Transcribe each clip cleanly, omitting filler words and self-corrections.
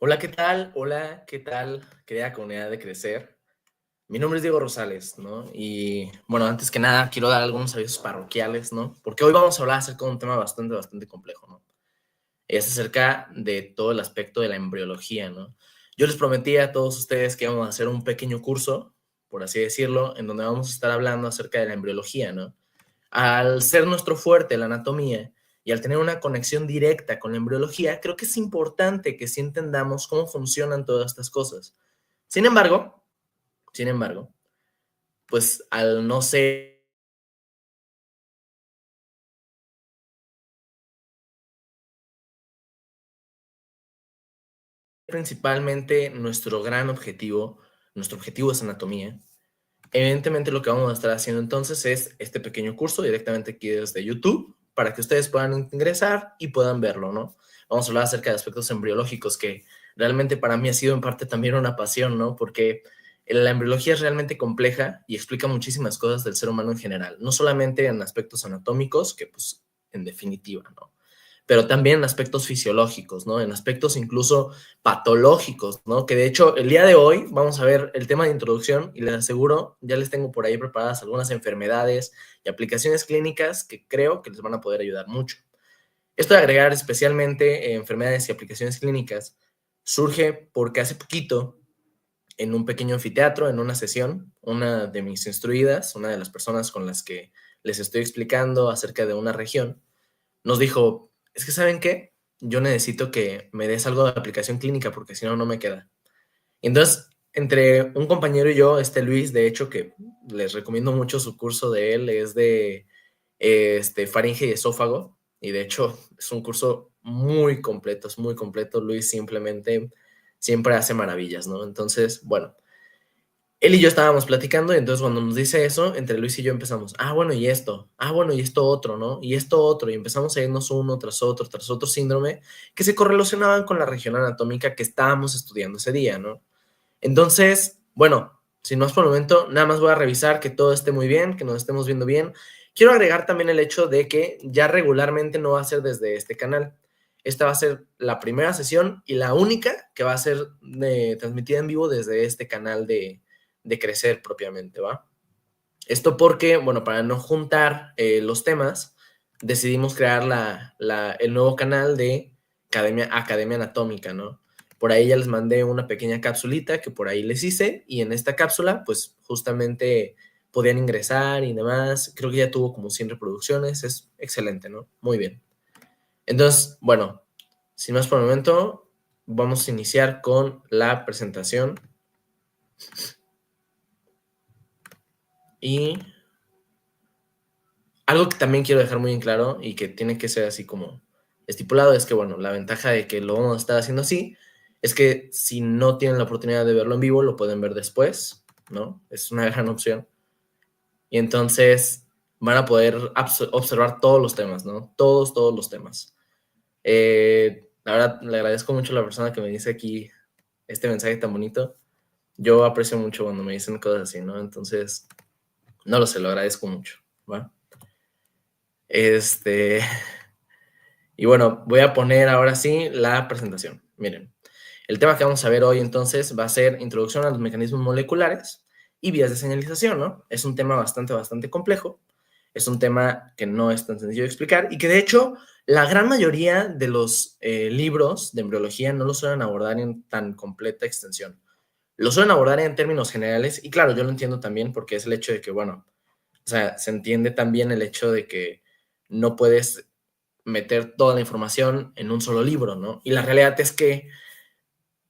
Hola, ¿qué tal? Hola, ¿qué tal? Querida comunidad de Crecer. Mi nombre es Diego Rosales, ¿no? Y bueno, antes que nada, quiero dar algunos avisos parroquiales, ¿no? Porque hoy vamos a hablar acerca de un tema bastante complejo, ¿no? Es acerca de todo el aspecto de la embriología, ¿no? Yo les prometí a todos ustedes que íbamos a hacer un pequeño curso, por así decirlo, en donde vamos a estar hablando acerca de la embriología, ¿no? Al ser nuestro fuerte la anatomía y al tener una conexión directa con la embriología, creo que es importante que sí entendamos cómo funcionan todas estas cosas. Sin embargo, sin embargo, pues al no ser principalmente nuestro objetivo es anatomía. Evidentemente lo que vamos a estar haciendo entonces es este pequeño curso directamente aquí desde YouTube para que ustedes puedan ingresar y puedan verlo, ¿no? Vamos a hablar acerca de aspectos embriológicos que realmente para mí ha sido en parte también una pasión, ¿no? Porque la embriología es realmente compleja y explica muchísimas cosas del ser humano en general, no solamente en aspectos anatómicos, que pues en definitiva, ¿no? Pero también en aspectos fisiológicos, ¿no? En aspectos incluso patológicos, ¿no? Que de hecho el día de hoy vamos a ver el tema de introducción y les aseguro, ya les tengo por ahí preparadas algunas enfermedades y aplicaciones clínicas que creo que les van a poder ayudar mucho. Esto de agregar especialmente enfermedades y aplicaciones clínicas surge porque hace poquito en un pequeño anfiteatro, en una sesión, una de mis instruidas, una de las personas con las que les estoy explicando acerca de una región, nos dijo, es que ¿saben qué? Yo necesito que me des algo de aplicación clínica porque si no, no me queda. Y entonces, entre un compañero y yo, Luis, de hecho, que les recomiendo mucho su curso de él, es de faringe y esófago, y de hecho es un curso muy completo, es muy completo. Luis simplemente siempre hace maravillas, ¿no? Entonces, bueno, él y yo estábamos platicando y entonces cuando nos dice eso, entre Luis y yo empezamos, bueno, y esto, bueno, y esto otro, ¿no? Y esto otro, y empezamos a irnos uno tras otro síndrome que se correlacionaban con la región anatómica que estábamos estudiando ese día, ¿no? Entonces, bueno, sin más por el momento, nada más voy a revisar que todo esté muy bien, que nos estemos viendo bien. Quiero agregar también el hecho de que ya regularmente no va a ser desde este canal. Esta va a ser la primera sesión y la única que va a ser transmitida en vivo desde este canal de Crecer propiamente, ¿va? Esto porque, bueno, para no juntar los temas, decidimos crear el nuevo canal de Academia Anatómica, ¿no? Por ahí ya les mandé una pequeña capsulita que por ahí les hice y en esta cápsula, pues justamente podían ingresar y demás. Creo que ya tuvo como 100 reproducciones, es excelente, ¿no? Muy bien. Entonces, bueno, sin más por el momento, vamos a iniciar con la presentación y algo que también quiero dejar muy en claro y que tiene que ser así como estipulado es que, bueno, la ventaja de que lo vamos a estar haciendo así es que si no tienen la oportunidad de verlo en vivo, lo pueden ver después, ¿no? Es una gran opción. Y entonces van a poder observar todos los temas, ¿no? Todos los temas. La verdad, le agradezco mucho a la persona que me dice aquí este mensaje tan bonito. Yo aprecio mucho cuando me dicen cosas así, ¿no? Entonces, no lo sé, lo agradezco mucho, ¿va? Este, Y bueno, voy a poner ahora sí la presentación. Miren, el tema que vamos a ver hoy entonces va a ser introducción a los mecanismos moleculares y vías de señalización, ¿no? Es un tema bastante complejo. Es un tema que no es tan sencillo de explicar y que de hecho la gran mayoría de los libros de embriología no lo suelen abordar en tan completa extensión. Lo suelen abordar en términos generales y claro, yo lo entiendo también porque es el hecho de que, bueno, o sea, se entiende también el hecho de que no puedes meter toda la información en un solo libro, ¿no? Y la realidad es que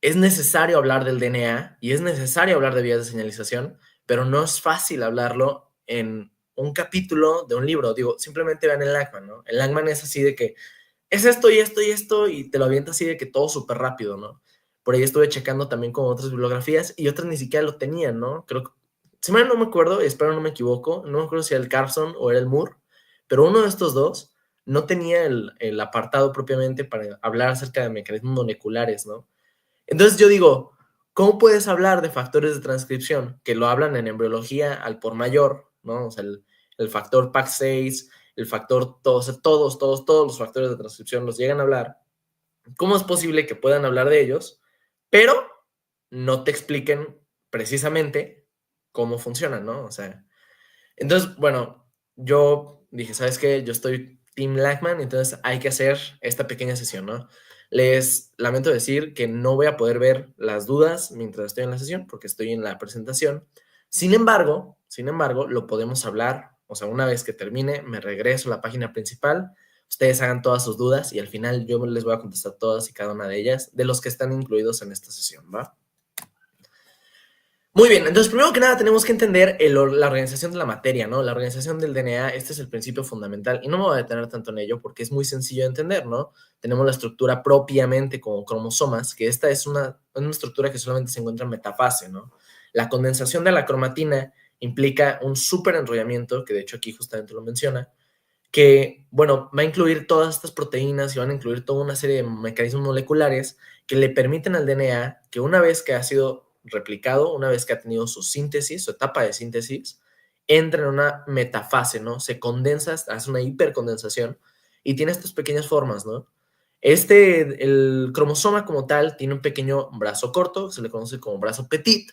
es necesario hablar del DNA y es necesario hablar de vías de señalización, pero no es fácil hablarlo en un capítulo de un libro. Digo, simplemente vean el Langman, ¿no? El Langman es así de que es esto y esto y esto y te lo avienta así de que todo súper rápido, ¿no? Por ahí estuve checando también con otras bibliografías y otras ni siquiera lo tenían, ¿no? Creo que, si mal no me acuerdo, espero no me equivoco, no me acuerdo si era el Carson o era el Moore, pero uno de estos dos no tenía el apartado propiamente para hablar acerca de mecanismos moleculares, ¿no? Entonces yo digo, ¿cómo puedes hablar de factores de transcripción que lo hablan en embriología al por mayor, ¿no? O sea, el factor PAC6, el factor, todos los factores de transcripción los llegan a hablar. ¿Cómo es posible que puedan hablar de ellos pero no te expliquen precisamente cómo funcionan, ¿no? O sea, entonces, bueno, yo dije, ¿sabes qué? Yo estoy Team Lackman, entonces hay que hacer esta pequeña sesión, ¿no? Les lamento decir que no voy a poder ver las dudas mientras estoy en la sesión porque estoy en la presentación. Sin embargo, lo podemos hablar, o sea, una vez que termine, me regreso a la página principal, ustedes hagan todas sus dudas y al final yo les voy a contestar todas y cada una de ellas, de los que están incluidos en esta sesión, ¿va? Muy bien, entonces primero que nada tenemos que entender la organización de la materia, ¿no? La organización del DNA, este es el principio fundamental y no me voy a detener tanto en ello porque es muy sencillo de entender, ¿no? Tenemos la estructura propiamente como cromosomas, que esta es una estructura que solamente se encuentra en metafase, ¿no? La condensación de la cromatina implica un súper enrollamiento, que de hecho aquí justamente lo menciona, que, bueno, va a incluir todas estas proteínas y van a incluir toda una serie de mecanismos moleculares que le permiten al DNA que una vez que ha sido replicado, una vez que ha tenido su síntesis, su etapa de síntesis, entra en una metafase, ¿no? Se condensa, hace una hipercondensación y tiene estas pequeñas formas, ¿no? El cromosoma como tal tiene un pequeño brazo corto, se le conoce como brazo petit,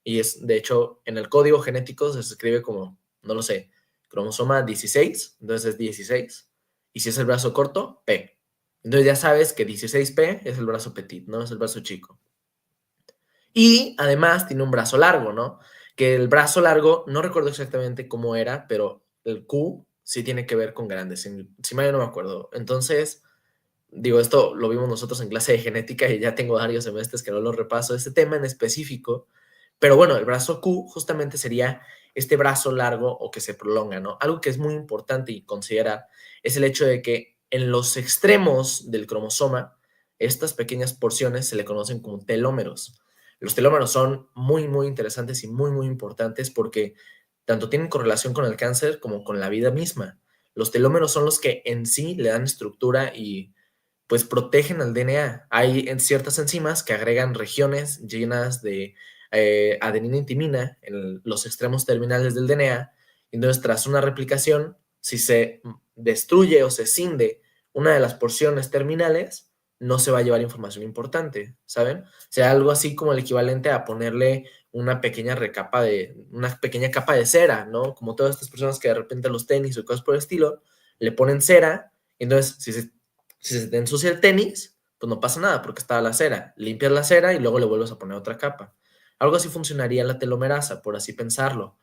y es, de hecho, en el código genético se escribe como, no lo sé, cromosoma 16, entonces es 16. Y si es el brazo corto, P. Entonces ya sabes que 16P es el brazo petit, ¿no? Es el brazo chico. Y además tiene un brazo largo, ¿no? Que el brazo largo, no recuerdo exactamente cómo era, pero el Q sí tiene que ver con grandes. Si mal no me acuerdo. Entonces, digo, esto lo vimos nosotros en clase de genética y ya tengo varios semestres que no lo repaso, este tema en específico. Pero bueno, el brazo Q justamente sería este brazo largo o que se prolonga, ¿no? Algo que es muy importante y considerar es el hecho de que en los extremos del cromosoma, estas pequeñas porciones se le conocen como telómeros. Los telómeros son muy, muy interesantes y muy, muy importantes porque tanto tienen correlación con el cáncer como con la vida misma. Los telómeros son los que en sí le dan estructura y pues protegen al DNA. Hay ciertas enzimas que agregan regiones llenas de adenina y timina en los extremos terminales del DNA. Entonces, tras una replicación, si se destruye o se cinde una de las porciones terminales, no se va a llevar información importante, ¿saben? O sea, algo así como el equivalente a ponerle una pequeña capa de cera, ¿no? Como todas estas personas que de repente los tenis o cosas por el estilo, le ponen cera, y entonces si se te ensucia el tenis, pues no pasa nada porque está la cera. Limpias la cera y luego le vuelves a poner otra capa. Algo así funcionaría la telomerasa, por así pensarlo.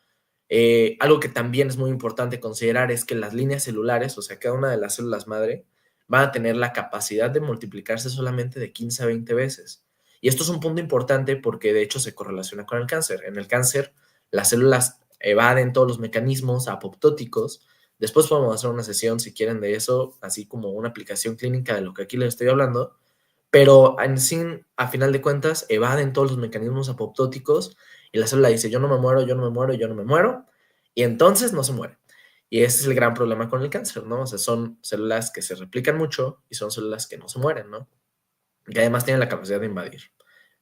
Algo que también es muy importante considerar es que las líneas celulares, o sea, cada una de las células madre, van a tener la capacidad de multiplicarse solamente de 15 a 20 veces. Y esto es un punto importante porque de hecho se correlaciona con el cáncer. En el cáncer, las células evaden todos los mecanismos apoptóticos. Después podemos hacer una sesión, si quieren, de eso, así como una aplicación clínica de lo que aquí les estoy hablando, pero en sí, a final de cuentas, evaden todos los mecanismos apoptóticos y la célula dice, yo no me muero, yo no me muero, yo no me muero, y entonces no se muere. Y ese es el gran problema con el cáncer, ¿no? O sea, son células que se replican mucho y son células que no se mueren, ¿no? Que además tienen la capacidad de invadir.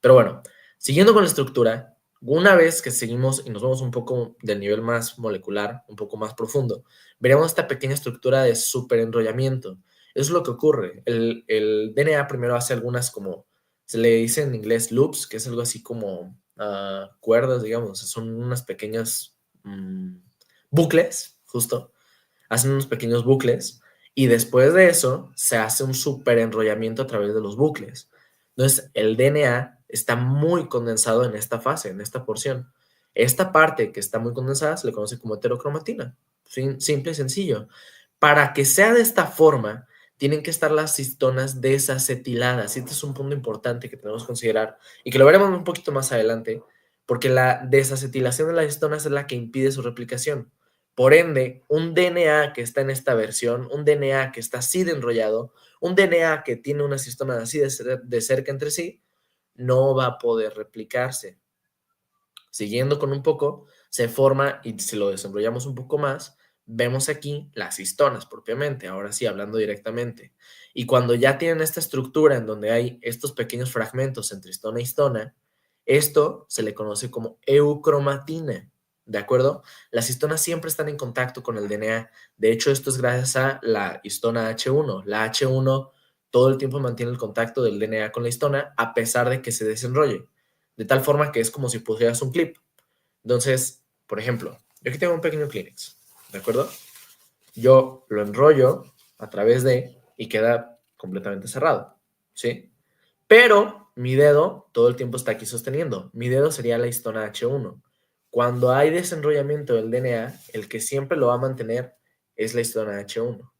Pero bueno, siguiendo con la estructura, una vez que seguimos y nos vamos un poco del nivel más molecular, un poco más profundo, veremos esta pequeña estructura de superenrollamiento. Eso es lo que ocurre. El DNA primero hace algunas como, se le dice en inglés loops, que es algo así como cuerdas, digamos, son unas pequeñas bucles, justo, hacen unos pequeños bucles y después de eso se hace un superenrollamiento a través de los bucles. Entonces, el DNA está muy condensado en esta fase, en esta porción. Esta parte que está muy condensada se le conoce como heterocromatina. Simple y sencillo. Para que sea de esta forma, tienen que estar las histonas desacetiladas. Y este es un punto importante que tenemos que considerar y que lo veremos un poquito más adelante, porque la desacetilación de las histonas es la que impide su replicación. Por ende, un DNA que está en esta versión, un DNA que está así de enrollado, un DNA que tiene unas histonas así de cerca entre sí, no va a poder replicarse. Siguiendo con un poco, se forma, y si lo desenrollamos un poco más, vemos aquí las histonas propiamente, ahora sí, hablando directamente. Y cuando ya tienen esta estructura en donde hay estos pequeños fragmentos entre histona e histona, esto se le conoce como eucromatina, ¿de acuerdo? Las histonas siempre están en contacto con el DNA. De hecho, esto es gracias a la histona H1. La H1 todo el tiempo mantiene el contacto del DNA con la histona a pesar de que se desenrolle, de tal forma que es como si pusieras un clip. Entonces, por ejemplo, yo aquí tengo un pequeño Kleenex, ¿de acuerdo? Yo lo enrollo a través de y queda completamente cerrado, ¿sí? Pero mi dedo todo el tiempo está aquí sosteniendo. Mi dedo sería la histona H1. Cuando hay desenrollamiento del DNA, el que siempre lo va a mantener es la histona H1.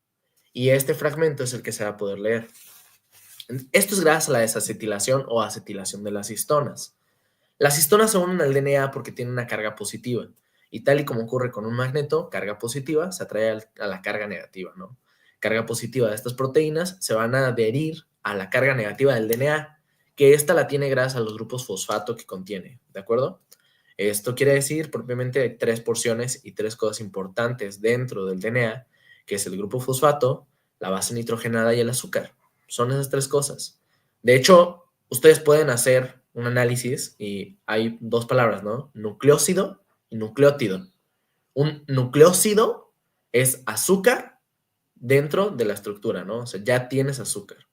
Y este fragmento es el que se va a poder leer. Esto es gracias a la desacetilación o acetilación de las histonas. Las histonas se unen al DNA porque tienen una carga positiva. Y tal y como ocurre con un magneto, carga positiva se atrae a la carga negativa, ¿no? Carga positiva de estas proteínas se van a adherir a la carga negativa del DNA, que esta la tiene gracias a los grupos fosfato que contiene, ¿de acuerdo? Esto quiere decir propiamente hay tres porciones y tres cosas importantes dentro del DNA, que es el grupo fosfato, la base nitrogenada y el azúcar. Son esas tres cosas. De hecho, ustedes pueden hacer un análisis y hay dos palabras, ¿no? Nucleócido y nucleótido. Un nucleócido es azúcar dentro de la estructura, ¿no? O sea, ya tienes azúcar.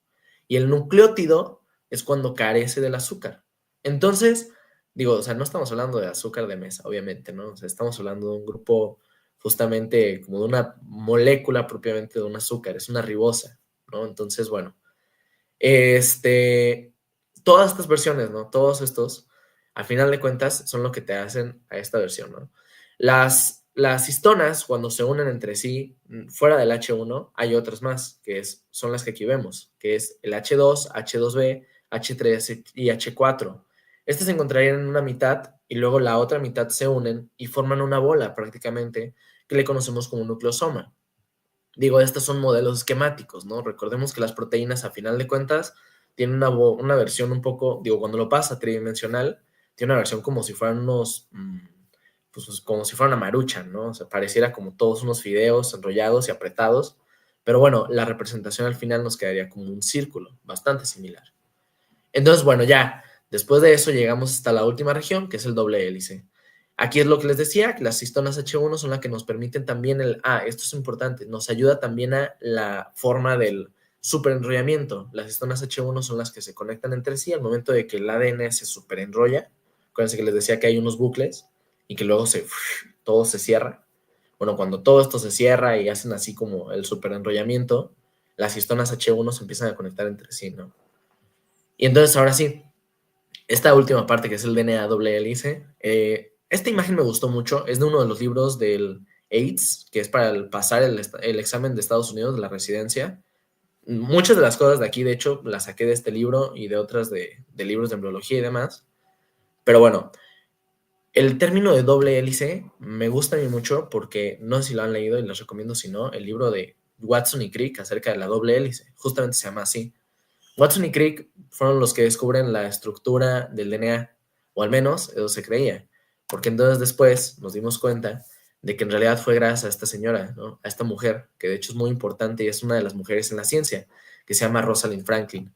Y el nucleótido es cuando carece del azúcar. Entonces, digo, o sea, no estamos hablando de azúcar de mesa, obviamente, ¿no? O sea, estamos hablando de un grupo justamente como de una molécula propiamente de un azúcar, es una ribosa, ¿no? Entonces, bueno, este, todas estas versiones, ¿no? Todos estos, al final de cuentas, son lo que te hacen a esta versión, ¿no? Las histonas, cuando se unen entre sí, fuera del H1, hay otras más, son las que aquí vemos, que es el H2, H2B, H3 y H4. Estas se encontrarían en una mitad y luego la otra mitad se unen y forman una bola prácticamente que le conocemos como nucleosoma. Digo, estos son modelos esquemáticos, ¿no? Recordemos que las proteínas, a final de cuentas, tienen una versión un poco, digo, cuando lo pasa tridimensional, tiene una versión como si fueran pues como si fuera una maruchan, ¿no? O sea, pareciera como todos unos fideos enrollados y apretados, pero bueno, la representación al final nos quedaría como un círculo, bastante similar. Entonces, bueno, ya, después de eso llegamos hasta la última región, que es el doble hélice. Aquí es lo que les decía, que las histonas H1 son las que nos permiten también esto es importante, nos ayuda también a la forma del superenrollamiento. Las histonas H1 son las que se conectan entre sí al momento de que el ADN se superenrolla. Acuérdense que les decía que hay unos bucles y que luego todo se cierra. Bueno, cuando todo esto se cierra y hacen así como el superenrollamiento, las histonas H1 se empiezan a conectar entre sí, ¿no? Y entonces ahora sí, esta última parte que es el DNA doble hélice, esta imagen me gustó mucho, es de uno de los libros del AIDS, que es para pasar el examen de Estados Unidos de la residencia. Muchas de las cosas de aquí, de hecho, las saqué de este libro y de otras de libros de embriología y demás. Pero bueno, el término de doble hélice me gusta a mí mucho porque no sé si lo han leído y les recomiendo si no, el libro de Watson y Crick acerca de la doble hélice, justamente se llama así. Watson y Crick fueron los que descubren la estructura del DNA, o al menos eso se creía, porque entonces después nos dimos cuenta de que en realidad fue gracias a esta señora, ¿no? A esta mujer, que de hecho es muy importante y es una de las mujeres en la ciencia, que se llama Rosalind Franklin.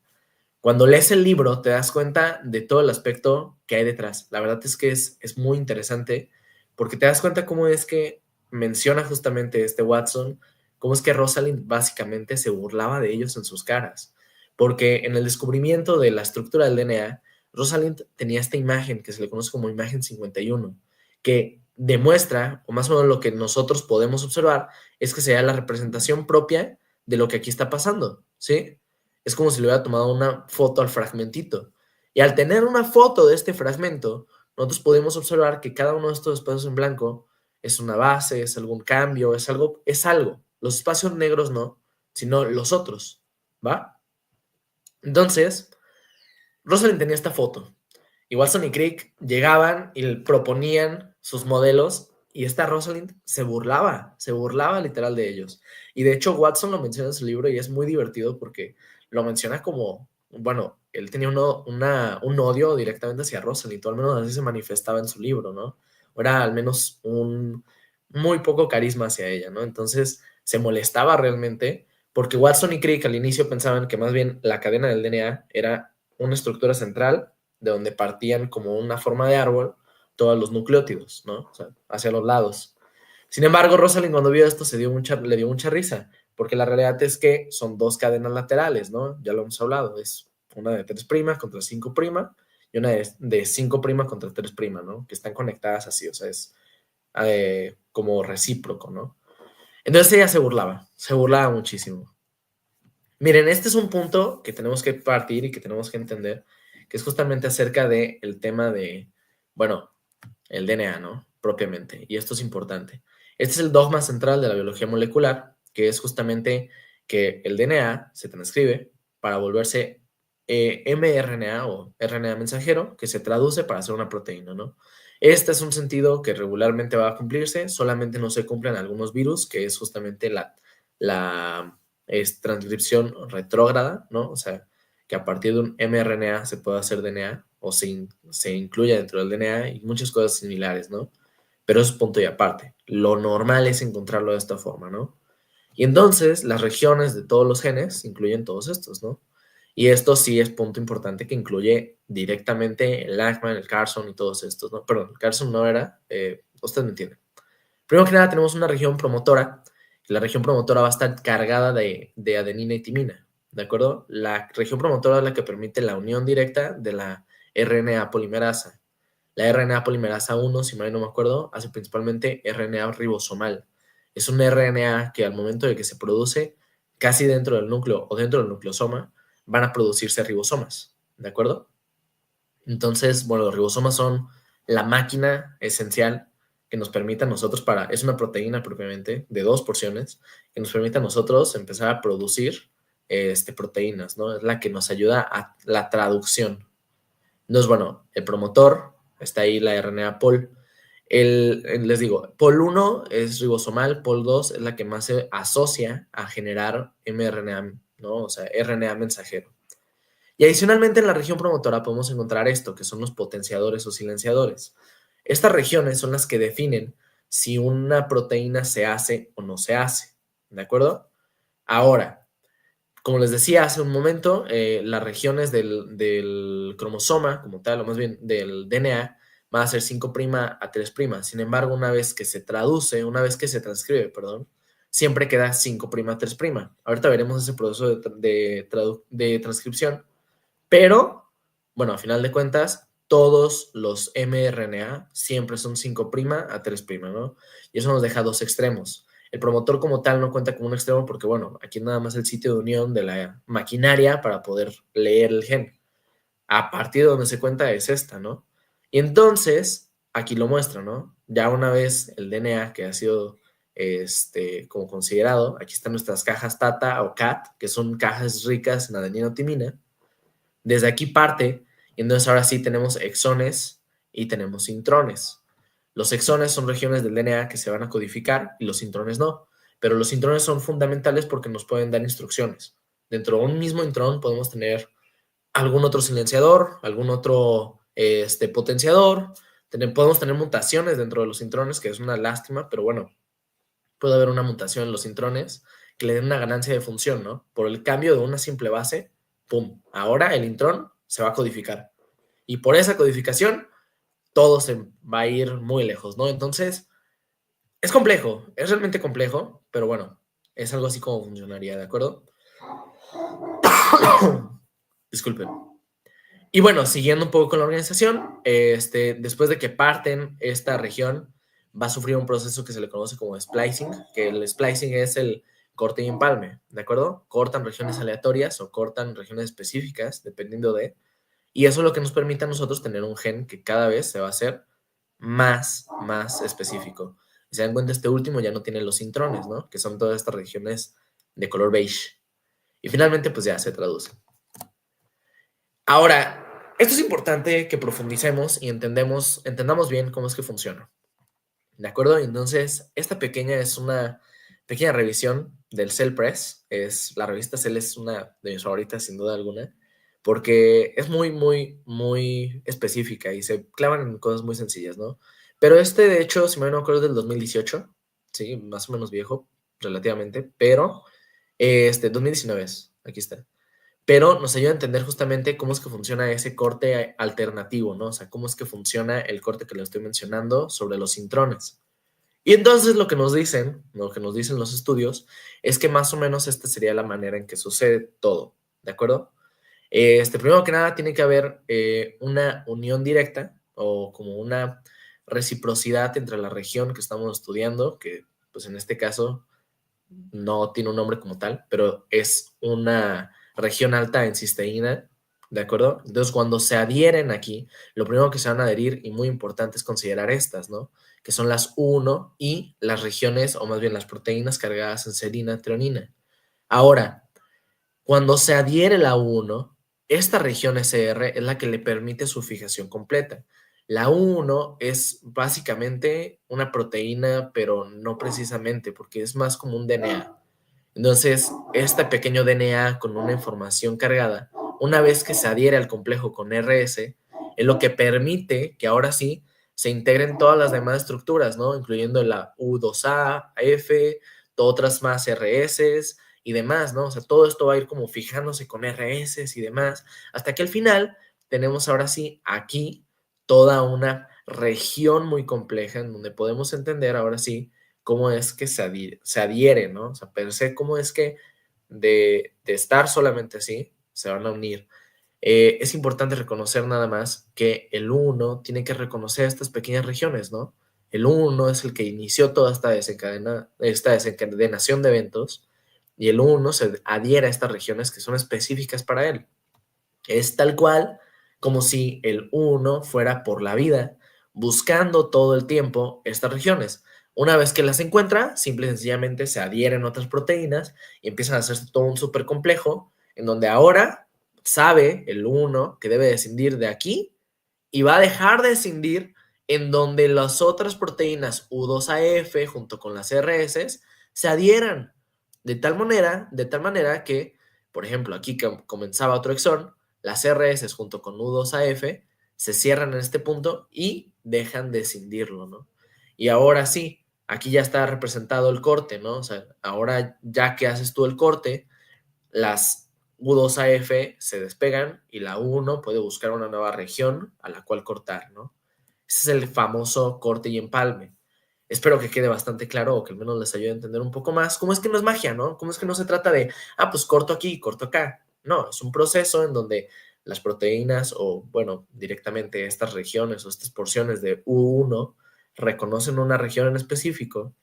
Cuando lees el libro te das cuenta de todo el aspecto que hay detrás. La verdad es que es muy interesante porque te das cuenta cómo es que menciona justamente este Watson, cómo es que Rosalind básicamente se burlaba de ellos en sus caras. Porque en el descubrimiento de la estructura del DNA, Rosalind tenía esta imagen que se le conoce como imagen 51, que demuestra, o más o menos lo que nosotros podemos observar, es que sea la representación propia de lo que aquí está pasando, ¿sí? Es como si le hubiera tomado una foto al fragmentito. Y al tener una foto de este fragmento, nosotros podemos observar que cada uno de estos espacios en blanco es una base, es algún cambio, es algo, es algo. Los espacios negros no, sino los otros, ¿va? Entonces, Rosalind tenía esta foto. Y Watson y Crick llegaban y le proponían sus modelos y esta Rosalind se burlaba literal de ellos. Y de hecho Watson lo menciona en su libro y es muy divertido porque lo menciona como, bueno, él tenía un odio directamente hacia Rosalind, o al menos así se manifestaba en su libro, ¿no? O era al menos un muy poco carisma hacia ella, ¿no? Entonces se molestaba realmente porque Watson y Crick al inicio pensaban que más bien la cadena del DNA era una estructura central de donde partían como una forma de árbol todos los nucleótidos, ¿no? O sea, hacia los lados. Sin embargo, Rosalind cuando vio esto le dio mucha risa, porque la realidad es que son dos cadenas laterales, ¿no? Ya lo hemos hablado, es una de 3' contra 5' y una de 5' contra 3', ¿no? Que están conectadas así, o sea, es como recíproco, ¿no? Entonces ella se burlaba muchísimo. Miren, este es un punto que tenemos que partir y que tenemos que entender, que es justamente acerca del tema de, bueno, el DNA, ¿no? Propiamente. Y esto es importante. Este es el dogma central de la biología molecular, que es justamente que el DNA se transcribe para volverse mRNA o RNA mensajero, que se traduce para hacer una proteína, ¿no? Este es un sentido que regularmente va a cumplirse, solamente no se cumplen algunos virus, que es justamente la transcripción retrógrada, ¿no? O sea, que a partir de un mRNA se puede hacer DNA o se incluye dentro del DNA y muchas cosas similares, ¿no? Pero eso es punto y aparte. Lo normal es encontrarlo de esta forma, ¿no? Y entonces las regiones de todos los genes incluyen todos estos, ¿no? Y esto sí es punto importante que incluye directamente el Langman, el Carson y todos estos, ¿no? Perdón, el Carson no era, usted me entiende. Primero que nada tenemos una región promotora. La región promotora va a estar cargada de adenina y timina, ¿de acuerdo? La región promotora es la que permite la unión directa de la RNA polimerasa. La RNA polimerasa 1, si mal no me acuerdo, hace principalmente RNA ribosomal. Es un RNA que al momento de que se produce casi dentro del núcleo o dentro del nucleosoma, van a producirse ribosomas, ¿de acuerdo? Entonces, bueno, los ribosomas son la máquina esencial que nos permite a nosotros es una proteína propiamente de 2 porciones, que nos permite a nosotros empezar a producir proteínas, ¿no? Es la que nos ayuda a la traducción. Entonces, bueno, el promotor, está ahí la RNA pol. Les digo, pol 1 es ribosomal, pol 2 es la que más se asocia a generar mRNA, ¿no? O sea, RNA mensajero. Y adicionalmente en la región promotora podemos encontrar esto, que son los potenciadores o silenciadores. Estas regiones son las que definen si una proteína se hace o no se hace, ¿de acuerdo? Ahora, como les decía hace un momento, las regiones del cromosoma como tal, o más bien del DNA, van a ser 5' a 3'. Sin embargo, una vez que se transcribe, perdón, siempre queda 5' a 3'. Ahorita veremos ese proceso de transcripción, pero, bueno, a final de cuentas, todos los mRNA siempre son 5' a 3', ¿no? Y eso nos deja dos extremos. El promotor como tal no cuenta con un extremo porque, bueno, aquí nada más el sitio de unión de la maquinaria para poder leer el gen. A partir de donde se cuenta es esta, ¿no? Y entonces, aquí lo muestra, ¿no? Ya una vez el DNA que ha sido como considerado, aquí están nuestras cajas TATA o CAT, que son cajas ricas en adeninotimina. Desde aquí parte, y entonces ahora sí tenemos exones y tenemos intrones. Los exones son regiones del DNA que se van a codificar y los intrones no. Pero los intrones son fundamentales porque nos pueden dar instrucciones. Dentro de un mismo intrón podemos tener algún otro silenciador, algún otro potenciador. Podemos tener mutaciones dentro de los intrones, que es una lástima, pero bueno, puede haber una mutación en los intrones que le den una ganancia de función, ¿no? Por el cambio de una simple base, ¡pum! Ahora el intrón se va a codificar. Y por esa codificación, todo se va a ir muy lejos, ¿no? Entonces, es complejo, es realmente complejo, pero bueno, es algo así como funcionaría, ¿de acuerdo? Disculpen. Y bueno, siguiendo un poco con la organización, después de que parten esta región, va a sufrir un proceso que se le conoce como splicing, que el splicing es el corte y empalme, ¿de acuerdo? Cortan regiones aleatorias o cortan regiones específicas, dependiendo de, y eso es lo que nos permite a nosotros tener un gen que cada vez se va a hacer más específico. Y se dan cuenta, este último ya no tiene los intrones, ¿no? Que son todas estas regiones de color beige. Y finalmente, pues ya se traduce. Ahora, esto es importante que profundicemos y entendamos bien cómo es que funciona. ¿De acuerdo? Entonces, esta pequeña es una pequeña revisión del Cell Press. La revista Cell es una de mis favoritas, sin duda alguna, porque es muy específica y se clavan en cosas muy sencillas, ¿no? Pero de hecho, si me no acuerdo, es del 2018, sí, más o menos viejo, relativamente, pero 2019 aquí está, pero nos ayuda a entender justamente cómo es que funciona ese corte alternativo, ¿no? O sea, cómo es que funciona el corte que le estoy mencionando sobre los intrones. Y entonces lo que nos dicen los estudios, es que más o menos esta sería la manera en que sucede todo, ¿de acuerdo? Primero que nada, tiene que haber una unión directa o como una reciprocidad entre la región que estamos estudiando, que pues en este caso no tiene un nombre como tal, pero es una región alta en cisteína, ¿de acuerdo? Entonces, cuando se adhieren aquí, lo primero que se van a adherir, y muy importante, es considerar estas, ¿no? Que son las U1 y las regiones, o más bien las proteínas cargadas en serina, treonina. Ahora, cuando se adhiere la U1, esta región SR es la que le permite su fijación completa. La U1 es básicamente una proteína, pero no precisamente, porque es más como un DNA. Entonces, este pequeño DNA con una información cargada, una vez que se adhiere al complejo con RS, es lo que permite que ahora sí se integren todas las demás estructuras, ¿no? Incluyendo la U2A, F, otras más RS y demás, ¿no? O sea, todo esto va a ir como fijándose con RS y demás, hasta que al final tenemos ahora sí aquí toda una región muy compleja en donde podemos entender ahora sí cómo es que se adhiere, ¿no? O sea, per se, cómo es que de estar solamente así, se van a unir. Es importante reconocer nada más que el uno tiene que reconocer estas pequeñas regiones, ¿no? El uno es el que inició toda esta desencadenación de eventos y el uno se adhiere a estas regiones que son específicas para él. Es tal cual como si el uno fuera por la vida buscando todo el tiempo estas regiones. Una vez que las encuentra, simple y sencillamente se adhieren otras proteínas y empiezan a hacerse todo un súper complejo en donde ahora sabe el uno que debe descindir de aquí y va a dejar de descindir en donde las otras proteínas U2AF junto con las RS se adhieran de tal manera que, por ejemplo, aquí que comenzaba otro exón, las RS junto con U2AF se cierran en este punto y dejan de escindirlo, ¿no? Y ahora sí, aquí ya está representado el corte, ¿no? O sea, ahora ya que haces tú el corte, las U2AF se despegan y la U1 puede buscar una nueva región a la cual cortar, ¿no? Ese es el famoso corte y empalme. Espero que quede bastante claro o que al menos les ayude a entender un poco más cómo es que no es magia, ¿no? Cómo es que no se trata de, pues corto aquí, corto acá. No, es un proceso en donde las proteínas o, bueno, directamente estas regiones o estas porciones de U1 reconocen una región en específico.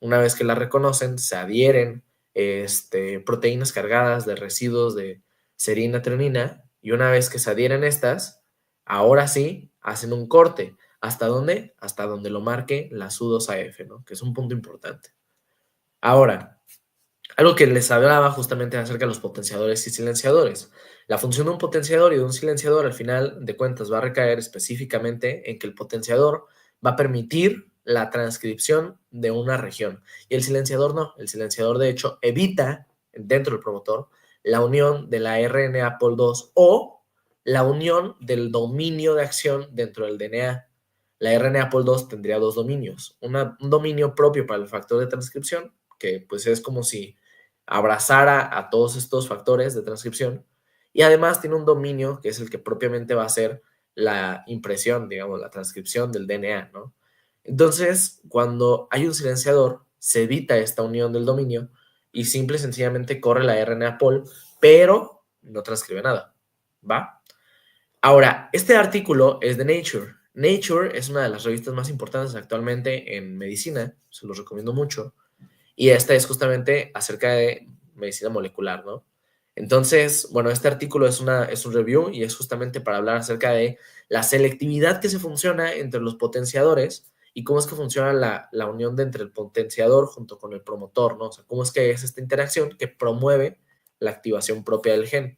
Una vez que la reconocen, se adhieren proteínas cargadas de residuos de serina, treonina, y una vez que se adhieren estas, ahora sí hacen un corte. ¿Hasta dónde? Hasta donde lo marque la SU2AF, ¿no? Que es un punto importante. Ahora, algo que les hablaba justamente acerca de los potenciadores y silenciadores. La función de un potenciador y de un silenciador, al final de cuentas, va a recaer específicamente en que el potenciador va a permitir la transcripción de una región y el silenciador no. El silenciador, de hecho, evita dentro del promotor la unión de la RNA pol2 o la unión del dominio de acción dentro del DNA. La RNA pol2 tendría dos dominios, un dominio propio para el factor de transcripción, que pues es como si abrazara a todos estos factores de transcripción, y además tiene un dominio que es el que propiamente va a hacer la impresión, digamos, la transcripción del DNA, ¿no? Entonces, cuando hay un silenciador, se evita esta unión del dominio y simple y sencillamente corre la RNA pol, pero no transcribe nada, ¿va? Ahora, este artículo es de Nature. Nature es una de las revistas más importantes actualmente en medicina, se los recomiendo mucho, y esta es justamente acerca de medicina molecular, ¿no? Entonces, bueno, este artículo es un review y es justamente para hablar acerca de la selectividad que se funciona entre los potenciadores y cómo es que funciona la unión de entre el potenciador junto con el promotor, ¿no? O sea, cómo es que es esta interacción que promueve la activación propia del gen.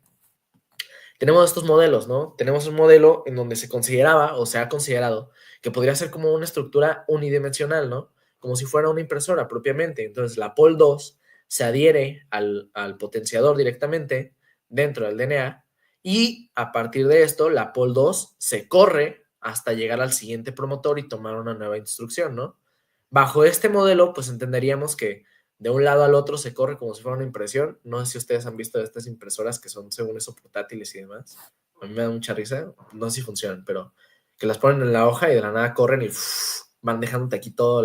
Tenemos estos modelos, ¿no? Tenemos un modelo en donde se consideraba o se ha considerado que podría ser como una estructura unidimensional, ¿no? Como si fuera una impresora propiamente. Entonces, la POL2 se adhiere al potenciador directamente dentro del DNA y a partir de esto, la POL2 se corre hasta llegar al siguiente promotor y tomar una nueva instrucción, ¿no? Bajo este modelo, pues entenderíamos que de un lado al otro se corre como si fuera una impresión. No sé si ustedes han visto estas impresoras que son, según eso, portátiles y demás. A mí me da mucha risa. No sé si funcionan, pero que las ponen en la hoja y de la nada corren y van dejándote aquí todo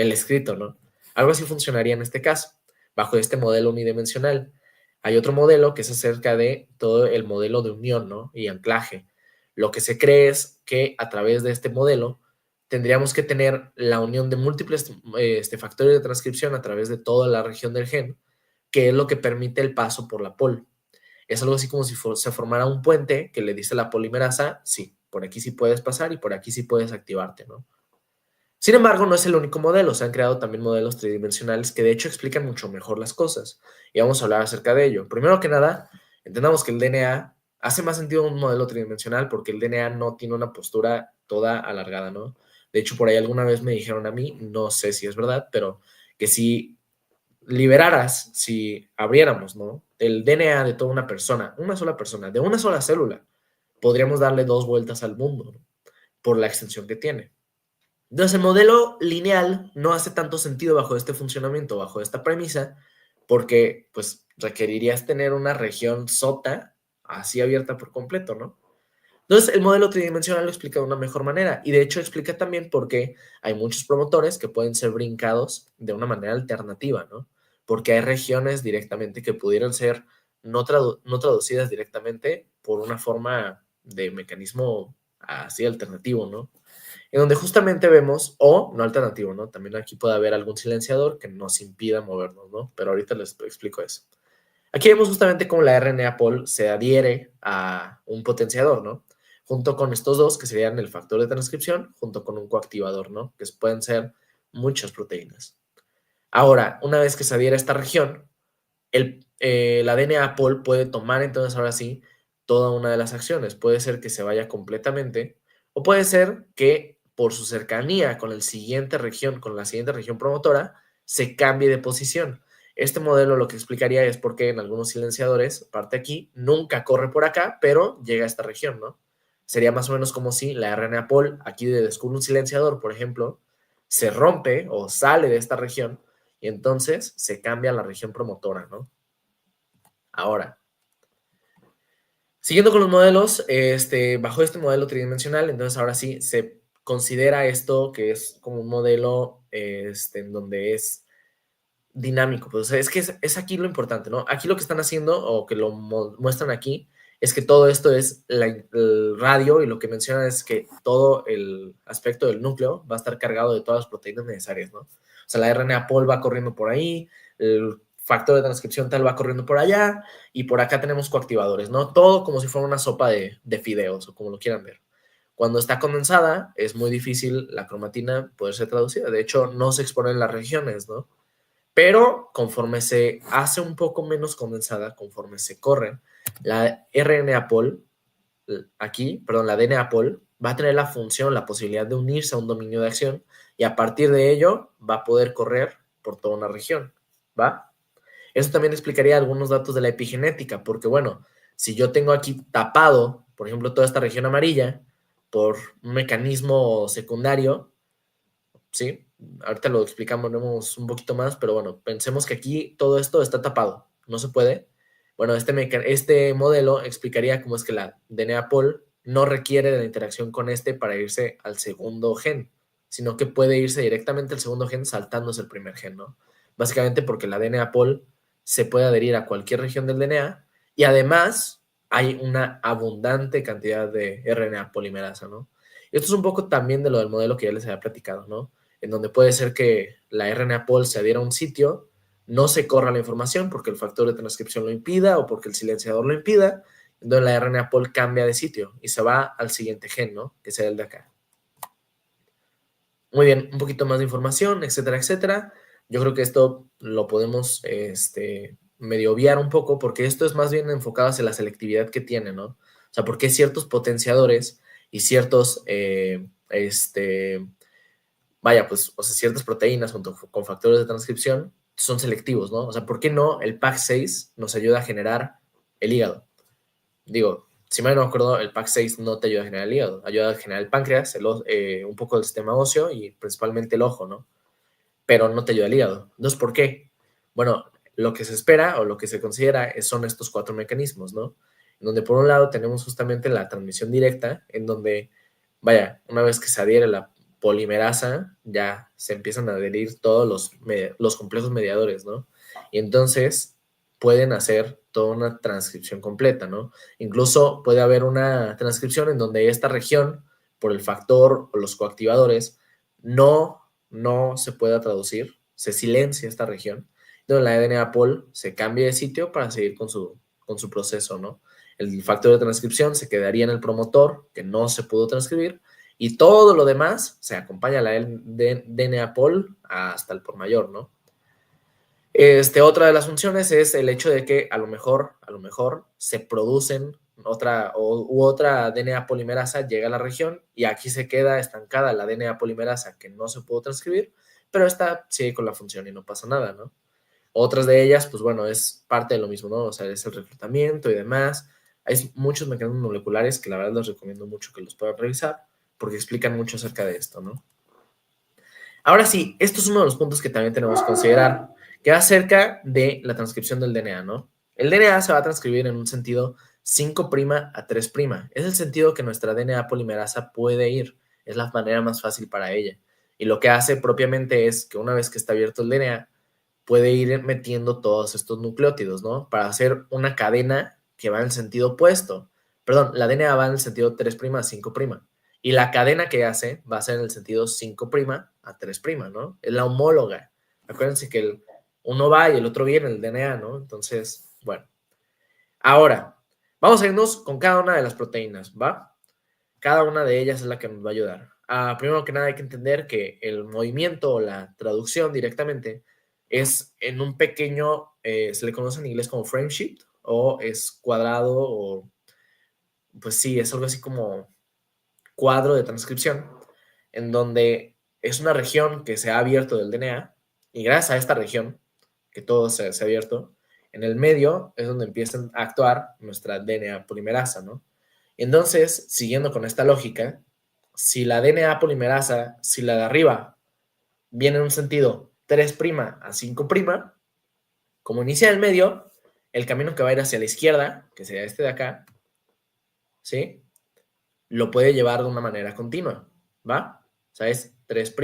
el escrito, ¿no? Algo así funcionaría en este caso, bajo este modelo unidimensional. Hay otro modelo que es acerca de todo el modelo de unión, ¿no? Y anclaje. Lo que se cree es que a través de este modelo tendríamos que tener la unión de múltiples factores de transcripción a través de toda la región del gen, que es lo que permite el paso por la pol. Es algo así como si se formara un puente que le dice la polimerasa, sí, por aquí sí puedes pasar y por aquí sí puedes activarte, ¿no? Sin embargo, no es el único modelo, se han creado también modelos tridimensionales que de hecho explican mucho mejor las cosas y vamos a hablar acerca de ello. Primero que nada, entendamos que el DNA hace más sentido un modelo tridimensional porque el DNA no tiene una postura toda alargada, ¿no? De hecho, por ahí alguna vez me dijeron a mí, no sé si es verdad, pero que si liberaras, si abriéramos, ¿no? El DNA de toda una sola persona, de una sola célula, podríamos darle 2 vueltas al mundo, ¿no? Por la extensión que tiene. Entonces, el modelo lineal no hace tanto sentido bajo este funcionamiento, bajo esta premisa, porque pues requerirías tener una región sota así abierta por completo, ¿no? Entonces, el modelo tridimensional lo explica de una mejor manera y de hecho explica también por qué hay muchos promotores que pueden ser brincados de una manera alternativa, ¿no? Porque hay regiones directamente que pudieran ser no traducidas directamente por una forma de mecanismo así alternativo, ¿no? En donde justamente vemos, o no alternativo, ¿no? También aquí puede haber algún silenciador que nos impida movernos, ¿no? Pero ahorita les explico eso. Aquí vemos justamente cómo la RNA pol se adhiere a un potenciador, ¿no? Junto con estos dos, que serían el factor de transcripción, junto con un coactivador, ¿no? Que pueden ser muchas proteínas. Ahora, una vez que se adhiere a esta región, la DNA pol puede tomar entonces ahora sí toda una de las acciones. Puede ser que se vaya completamente o puede ser que por su cercanía con con la siguiente región promotora, se cambie de posición. Este modelo lo que explicaría es por qué en algunos silenciadores, parte aquí, nunca corre por acá, pero llega a esta región, ¿no? Sería más o menos como si la RNA pol aquí descubre un silenciador, por ejemplo, se rompe o sale de esta región y entonces se cambia a la región promotora, ¿no? Ahora, siguiendo con los modelos, bajo este modelo tridimensional, entonces ahora sí se considera esto que es como un modelo en donde es dinámico. Pues, o sea, es que es aquí lo importante, ¿no? Aquí lo que están haciendo o que lo muestran aquí es que todo esto es el radio y lo que mencionan es que todo el aspecto del núcleo va a estar cargado de todas las proteínas necesarias, ¿no? O sea, la RNA pol va corriendo por ahí, el factor de transcripción tal va corriendo por allá y por acá tenemos coactivadores, ¿no? Todo como si fuera una sopa de fideos o como lo quieran ver. Cuando está condensada es muy difícil la cromatina poder ser traducida. De hecho, no se exponen las regiones, ¿no? Pero conforme se hace un poco menos condensada, conforme se corre, la RNA pol, la DNA pol, va a tener la función, la posibilidad de unirse a un dominio de acción y a partir de ello va a poder correr por toda una región, ¿va? Eso también explicaría algunos datos de la epigenética, porque bueno, si yo tengo aquí tapado, por ejemplo, toda esta región amarilla por un mecanismo secundario, ¿sí? Ahorita lo explicamos un poquito más, pero bueno, pensemos que aquí todo esto está tapado, no se puede. Bueno, este modelo explicaría cómo es que la DNA pol no requiere de la interacción con este para irse al segundo gen, sino que puede irse directamente al segundo gen saltándose el primer gen, ¿no? Básicamente porque la DNA pol se puede adherir a cualquier región del DNA y además hay una abundante cantidad de RNA polimerasa, ¿no? Y esto es un poco también de lo del modelo que ya les había platicado, ¿no? En donde puede ser que la RNA pol se adhiera a un sitio, no se corra la información porque el factor de transcripción lo impida o porque el silenciador lo impida, entonces la RNA pol cambia de sitio y se va al siguiente gen, ¿no? Que sea el de acá. Muy bien, un poquito más de información, etcétera, etcétera. Yo creo que esto lo podemos medio obviar un poco porque esto es más bien enfocado hacia la selectividad que tiene, ¿no? O sea, porque ciertos potenciadores y ciertos vaya, pues, o sea, ciertas proteínas junto con factores de transcripción son selectivos, ¿no? O sea, ¿por qué no el PAC6 nos ayuda a generar el hígado? Digo, si mal no me acuerdo, el PAC6 no te ayuda a generar el hígado, ayuda a generar el páncreas, un poco del sistema óseo y principalmente el ojo, ¿no? Pero no te ayuda el hígado. Entonces, ¿por qué? Bueno, lo que se espera o lo que se considera son estos 4 mecanismos, ¿no? En donde por un lado tenemos justamente la transmisión directa, en donde, vaya, una vez que se adhiere polimerasa ya se empiezan a adherir todos los complejos mediadores, ¿no? Y entonces pueden hacer toda una transcripción completa, ¿no? Incluso puede haber una transcripción en donde esta región, por el factor o los coactivadores, no se pueda traducir, se silencia esta región, donde la DNA pol se cambia de sitio para seguir con su proceso, ¿no? El factor de transcripción se quedaría en el promotor, que no se pudo transcribir, y todo lo demás se acompaña a la DNA pol hasta el por mayor, ¿no? Otra de las funciones es el hecho de que a lo mejor se producen otra DNA polimerasa llega a la región y aquí se queda estancada la DNA polimerasa que no se pudo transcribir, pero esta sigue con la función y no pasa nada, ¿no? Otras de ellas, pues bueno, es parte de lo mismo, ¿no? O sea, es el reclutamiento y demás. Hay muchos mecanismos moleculares que la verdad les recomiendo mucho que los puedan revisar porque explican mucho acerca de esto, ¿no? Ahora sí, esto es uno de los puntos que también tenemos que considerar, que va acerca de la transcripción del DNA, ¿no? El DNA se va a transcribir en un sentido 5' a 3'. Es el sentido que nuestra DNA polimerasa puede ir. Es la manera más fácil para ella. Y lo que hace propiamente es que una vez que está abierto el DNA, puede ir metiendo todos estos nucleótidos, ¿no? Para hacer una cadena que va en el sentido opuesto. Perdón, la DNA va en el sentido 3' a 5'. Y la cadena que hace va a ser en el sentido 5' a 3', ¿no? Es la homóloga. Acuérdense que uno va y el otro viene, el DNA, ¿no? Entonces, bueno. Ahora, vamos a irnos con cada una de las proteínas, ¿va? Cada una de ellas es la que nos va a ayudar. Primero que nada hay que entender que el movimiento o la traducción directamente es en un pequeño, se le conoce en inglés como frameshift, o es cuadrado, o pues sí, es algo así como cuadro de transcripción, en donde es una región que se ha abierto del DNA, y gracias a esta región, que todo se ha abierto, en el medio es donde empiezan a actuar nuestra DNA polimerasa, ¿no? Entonces, siguiendo con esta lógica, si la DNA polimerasa, si la de arriba viene en un sentido 3' a 5', como inicia en el medio, el camino que va a ir hacia la izquierda, que sería este de acá, ¿sí? Lo puede llevar de una manera continua, ¿va? O sea, es 3',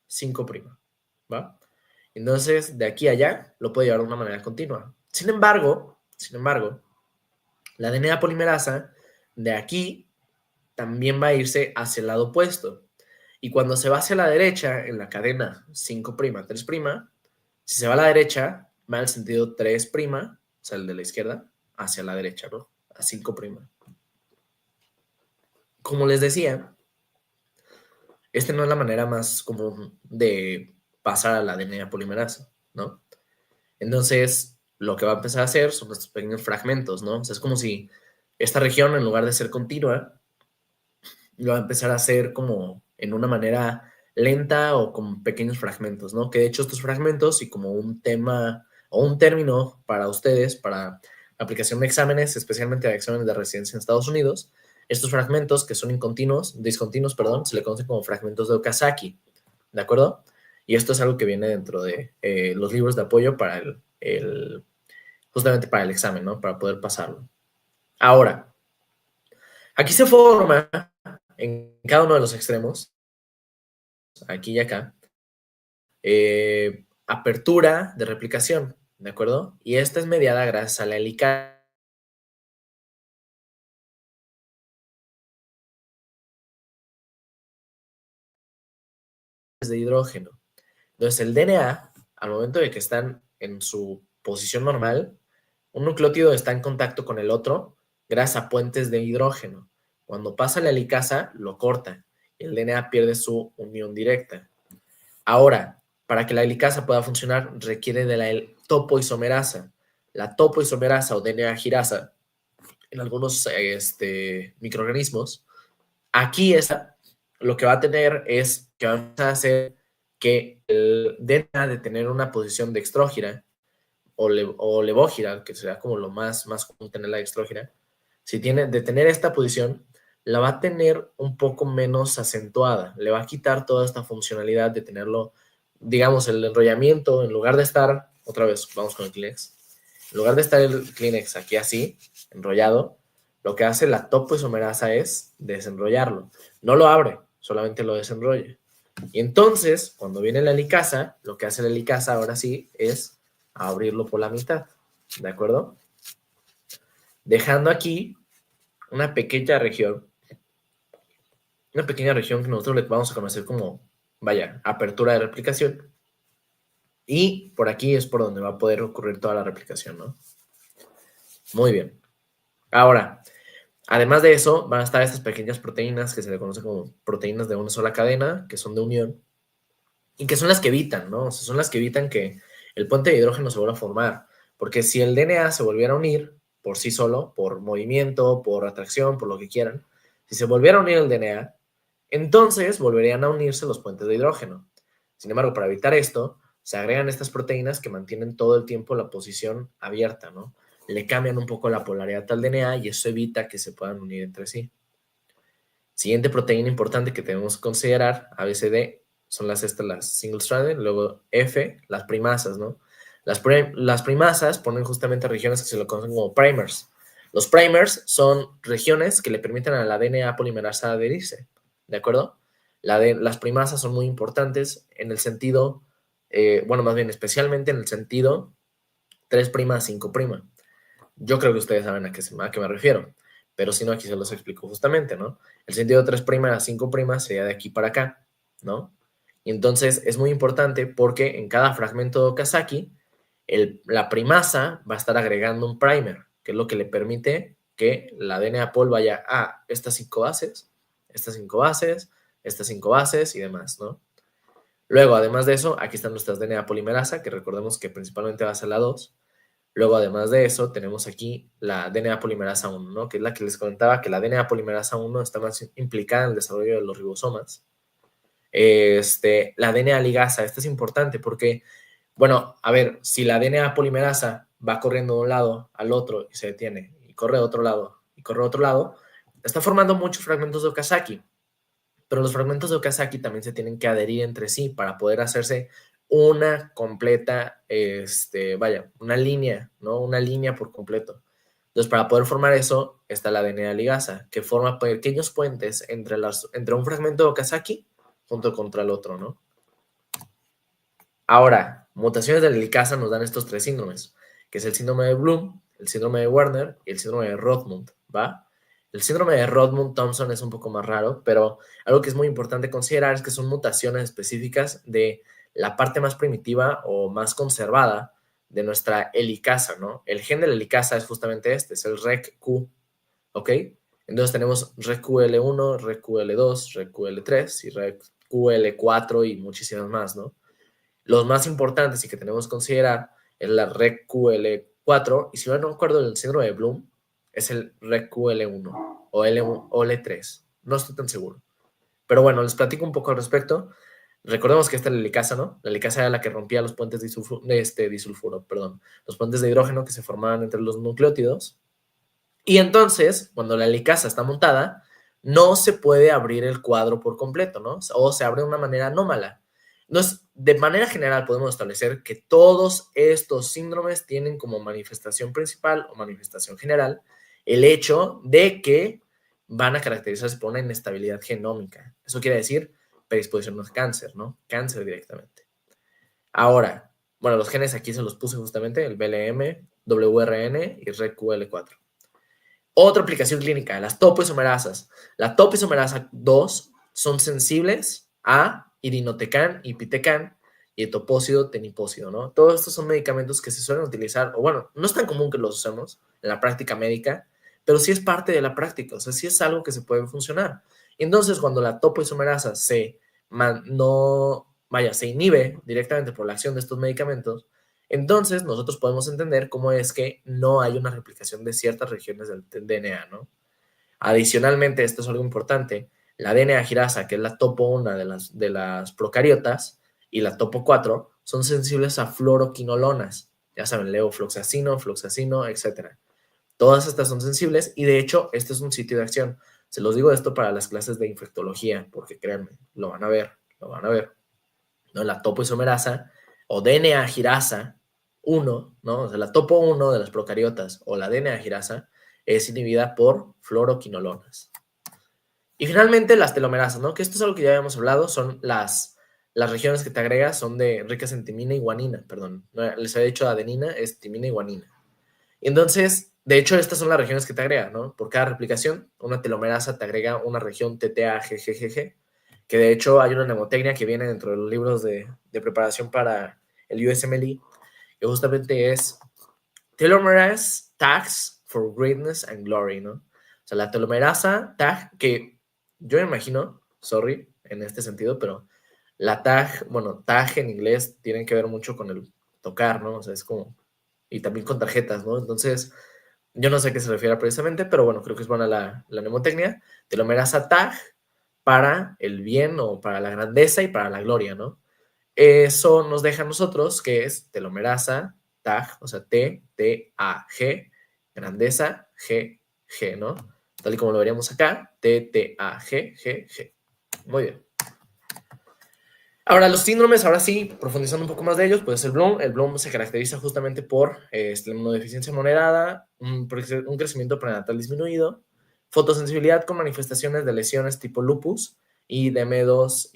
5', ¿va? Entonces, de aquí a allá, lo puede llevar de una manera continua. Sin embargo, la DNA polimerasa de aquí también va a irse hacia el lado opuesto. Y cuando se va hacia la derecha, en la cadena 5', 3', si se va a la derecha, va en el sentido 3', o sea, el de la izquierda, hacia la derecha, ¿no? A 5'. Como les decía, no es la manera más común de pasar a la DNA polimerasa, ¿no? Entonces, lo que va a empezar a hacer son estos pequeños fragmentos, ¿no? O sea, es como si esta región, en lugar de ser continua, lo va a empezar a hacer como en una manera lenta o con pequeños fragmentos, ¿no? Que de hecho estos fragmentos y como un tema o un término para ustedes, para aplicación de exámenes, especialmente de exámenes de residencia en Estados Unidos, estos fragmentos que son discontinuos, perdón, se le conocen como fragmentos de Okazaki, ¿de acuerdo? Y esto es algo que viene dentro de los libros de apoyo para justamente para el examen, ¿no? Para poder pasarlo. Ahora, aquí se forma en cada uno de los extremos, aquí y acá, apertura de replicación, ¿de acuerdo? Y esta es mediada gracias a la helicasa de hidrógeno. Entonces, el DNA, al momento de que están en su posición normal, un nucleótido está en contacto con el otro gracias a puentes de hidrógeno. Cuando pasa la helicasa, lo corta y el DNA pierde su unión directa. Ahora, para que la helicasa pueda funcionar, requiere de la topoisomerasa. La topoisomerasa o DNA girasa en algunos microorganismos, aquí lo que va a tener es que va a hacer que el DNA de tener una posición dextrógira o levógira, que será como lo más común tener la dextrógira, si tiene de tener esta posición, la va a tener un poco menos acentuada, le va a quitar toda esta funcionalidad de tenerlo, digamos, el enrollamiento, en lugar de estar, otra vez, vamos con el Kleenex, en lugar de estar el Kleenex aquí así, enrollado, lo que hace la topoisomerasa es desenrollarlo. No lo abre, solamente lo desenrolla. Y entonces, cuando viene la helicasa, lo que hace la helicasa ahora sí es abrirlo por la mitad, ¿de acuerdo? Dejando aquí una pequeña región que nosotros le vamos a conocer como, vaya, apertura de replicación. Y por aquí es por donde va a poder ocurrir toda la replicación, ¿no? Muy bien. Ahora, además de eso, van a estar estas pequeñas proteínas que se le conocen como proteínas de una sola cadena, que son de unión, y que son las que evitan, ¿no? O sea, son las que evitan que el puente de hidrógeno se vuelva a formar. Porque si el DNA se volviera a unir por sí solo, por movimiento, por atracción, por lo que quieran, si se volviera a unir el DNA, entonces volverían a unirse los puentes de hidrógeno. Sin embargo, para evitar esto, se agregan estas proteínas que mantienen todo el tiempo la posición abierta, ¿no? Le cambian un poco la polaridad al DNA y eso evita que se puedan unir entre sí. Siguiente proteína importante que tenemos que considerar, ABCD, son las single stranded, luego F, las primasas, ¿no? Las primasas ponen justamente regiones que se lo conocen como primers. Los primers son regiones que le permiten a la DNA polimerasa adherirse, ¿de acuerdo? Las primasas son muy importantes en el sentido, bueno, más bien especialmente en el sentido 3' a 5'. Yo creo que ustedes saben a qué me refiero, pero si no, aquí se los explico justamente, ¿no? El sentido 3' a 5' sería de aquí para acá, ¿no? Y entonces es muy importante porque en cada fragmento de Okazaki, la primasa va a estar agregando un primer, que es lo que le permite que la DNA pol vaya a estas 5 bases, estas 5 bases, estas 5 bases y demás, ¿no? Luego, además de eso, aquí están nuestras DNA polimerasa, que recordemos que principalmente va a ser la 2. Luego, además de eso, tenemos aquí la DNA polimerasa 1, ¿no? Que es la que les comentaba que la DNA polimerasa 1 está más implicada en el desarrollo de los ribosomas. La DNA ligasa, esta es importante porque, bueno, a ver, si la DNA polimerasa va corriendo de un lado al otro y se detiene, y corre de otro lado, y corre de otro lado, está formando muchos fragmentos de Okazaki, pero los fragmentos de Okazaki también se tienen que adherir entre sí para poder hacerse una completa, vaya, una línea, ¿no? Una línea por completo. Entonces, para poder formar eso, está la DNA ligasa, que forma pequeños puentes entre un fragmento de Okazaki junto contra el otro, ¿no? Ahora, mutaciones de la helicasa nos dan estos 3 síndromes, que es el síndrome de Bloom, el síndrome de Werner y el síndrome de Rothmund, ¿va? El síndrome de Rothmund-Thompson es un poco más raro, pero algo que es muy importante considerar es que son mutaciones específicas de la parte más primitiva o más conservada de nuestra helicasa, ¿no? El gen de la helicasa es justamente este, es el REC-Q, ¿ok? Entonces tenemos REC-QL1, REC-QL2, REC-QL3 y REC-QL4 y muchísimas más, ¿no? Los más importantes y que tenemos que considerar es la REC-QL4 y si no recuerdo el síndrome de Bloom es el REC-QL1 o L3, no estoy tan seguro. Pero bueno, les platico un poco al respecto. Recordemos que esta es la helicasa, ¿no? La helicasa era la que rompía los puentes disulfuro, perdón, los puentes de hidrógeno que se formaban entre los nucleótidos. Y entonces, cuando la helicasa está montada, no se puede abrir el cuadro por completo, ¿no? O se abre de una manera anómala. Entonces, de manera general podemos establecer que todos estos síndromes tienen como manifestación principal o manifestación general el hecho de que van a caracterizarse por una inestabilidad genómica. Eso quiere decir predisposición a cáncer, ¿no? Cáncer directamente. Ahora, bueno, los genes aquí se los puse justamente, el BLM, WRN y RECQL4. Otra aplicación clínica, las topoisomerasas. La topoisomerasa 2 son sensibles a irinotecan y pitecan y etopósido, tenipósido, ¿no? Todos estos son medicamentos que se suelen utilizar, o bueno, no es tan común que los usemos en la práctica médica, pero sí es parte de la práctica, o sea, sí es algo que se puede funcionar. Entonces, cuando la topoisomerasa se inhibe directamente por la acción de estos medicamentos, entonces, nosotros podemos entender cómo es que no hay una replicación de ciertas regiones del DNA, ¿no? Adicionalmente, esto es algo importante, la DNA girasa, que es la topo 1 de las procariotas, y la topo 4 son sensibles a fluoroquinolonas, ya saben, levofloxacino, floxacino, etc. Todas estas son sensibles y de hecho, este es un sitio de acción. Se los digo esto para las clases de infectología, porque créanme, lo van a ver, ¿no? La topoisomerasa o DNA girasa 1, ¿no? O sea, la topo 1 de las procariotas o la DNA girasa es inhibida por fluoroquinolonas. Y finalmente las telomerasas, ¿no? Que esto es algo que ya habíamos hablado, son las regiones que te agregas son de ricas en timina y guanina, perdón. No, les había dicho adenina, es timina y guanina. Y entonces, de hecho, estas son las regiones que te agrega, ¿no? Por cada replicación, una telomerasa te agrega una región TTA-GGGG, que de hecho hay una mnemotecnia que viene dentro de los libros de preparación para el USMLE, que justamente es telomerase tags for greatness and glory, ¿no? O sea, la telomerasa tag, que yo me imagino, sorry, en este sentido, pero la tag, bueno, tag en inglés tiene que ver mucho con el tocar, ¿no? O sea, es como, y también con tarjetas, ¿no? Entonces, yo no sé a qué se refiere precisamente, pero bueno, creo que es buena la mnemotecnia. Telomerasa tag para el bien o para la grandeza y para la gloria, ¿no? Eso nos deja a nosotros que es telomerasa tag, o sea, T, T, A, G, grandeza, G, G, ¿no? Tal y como lo veríamos acá, T, T, A, G, G, G. Muy bien. Ahora, los síndromes, ahora sí, profundizando un poco más de ellos, pues el Bloom se caracteriza justamente por inmunodeficiencia moderada, un crecimiento prenatal disminuido, fotosensibilidad con manifestaciones de lesiones tipo lupus y DM2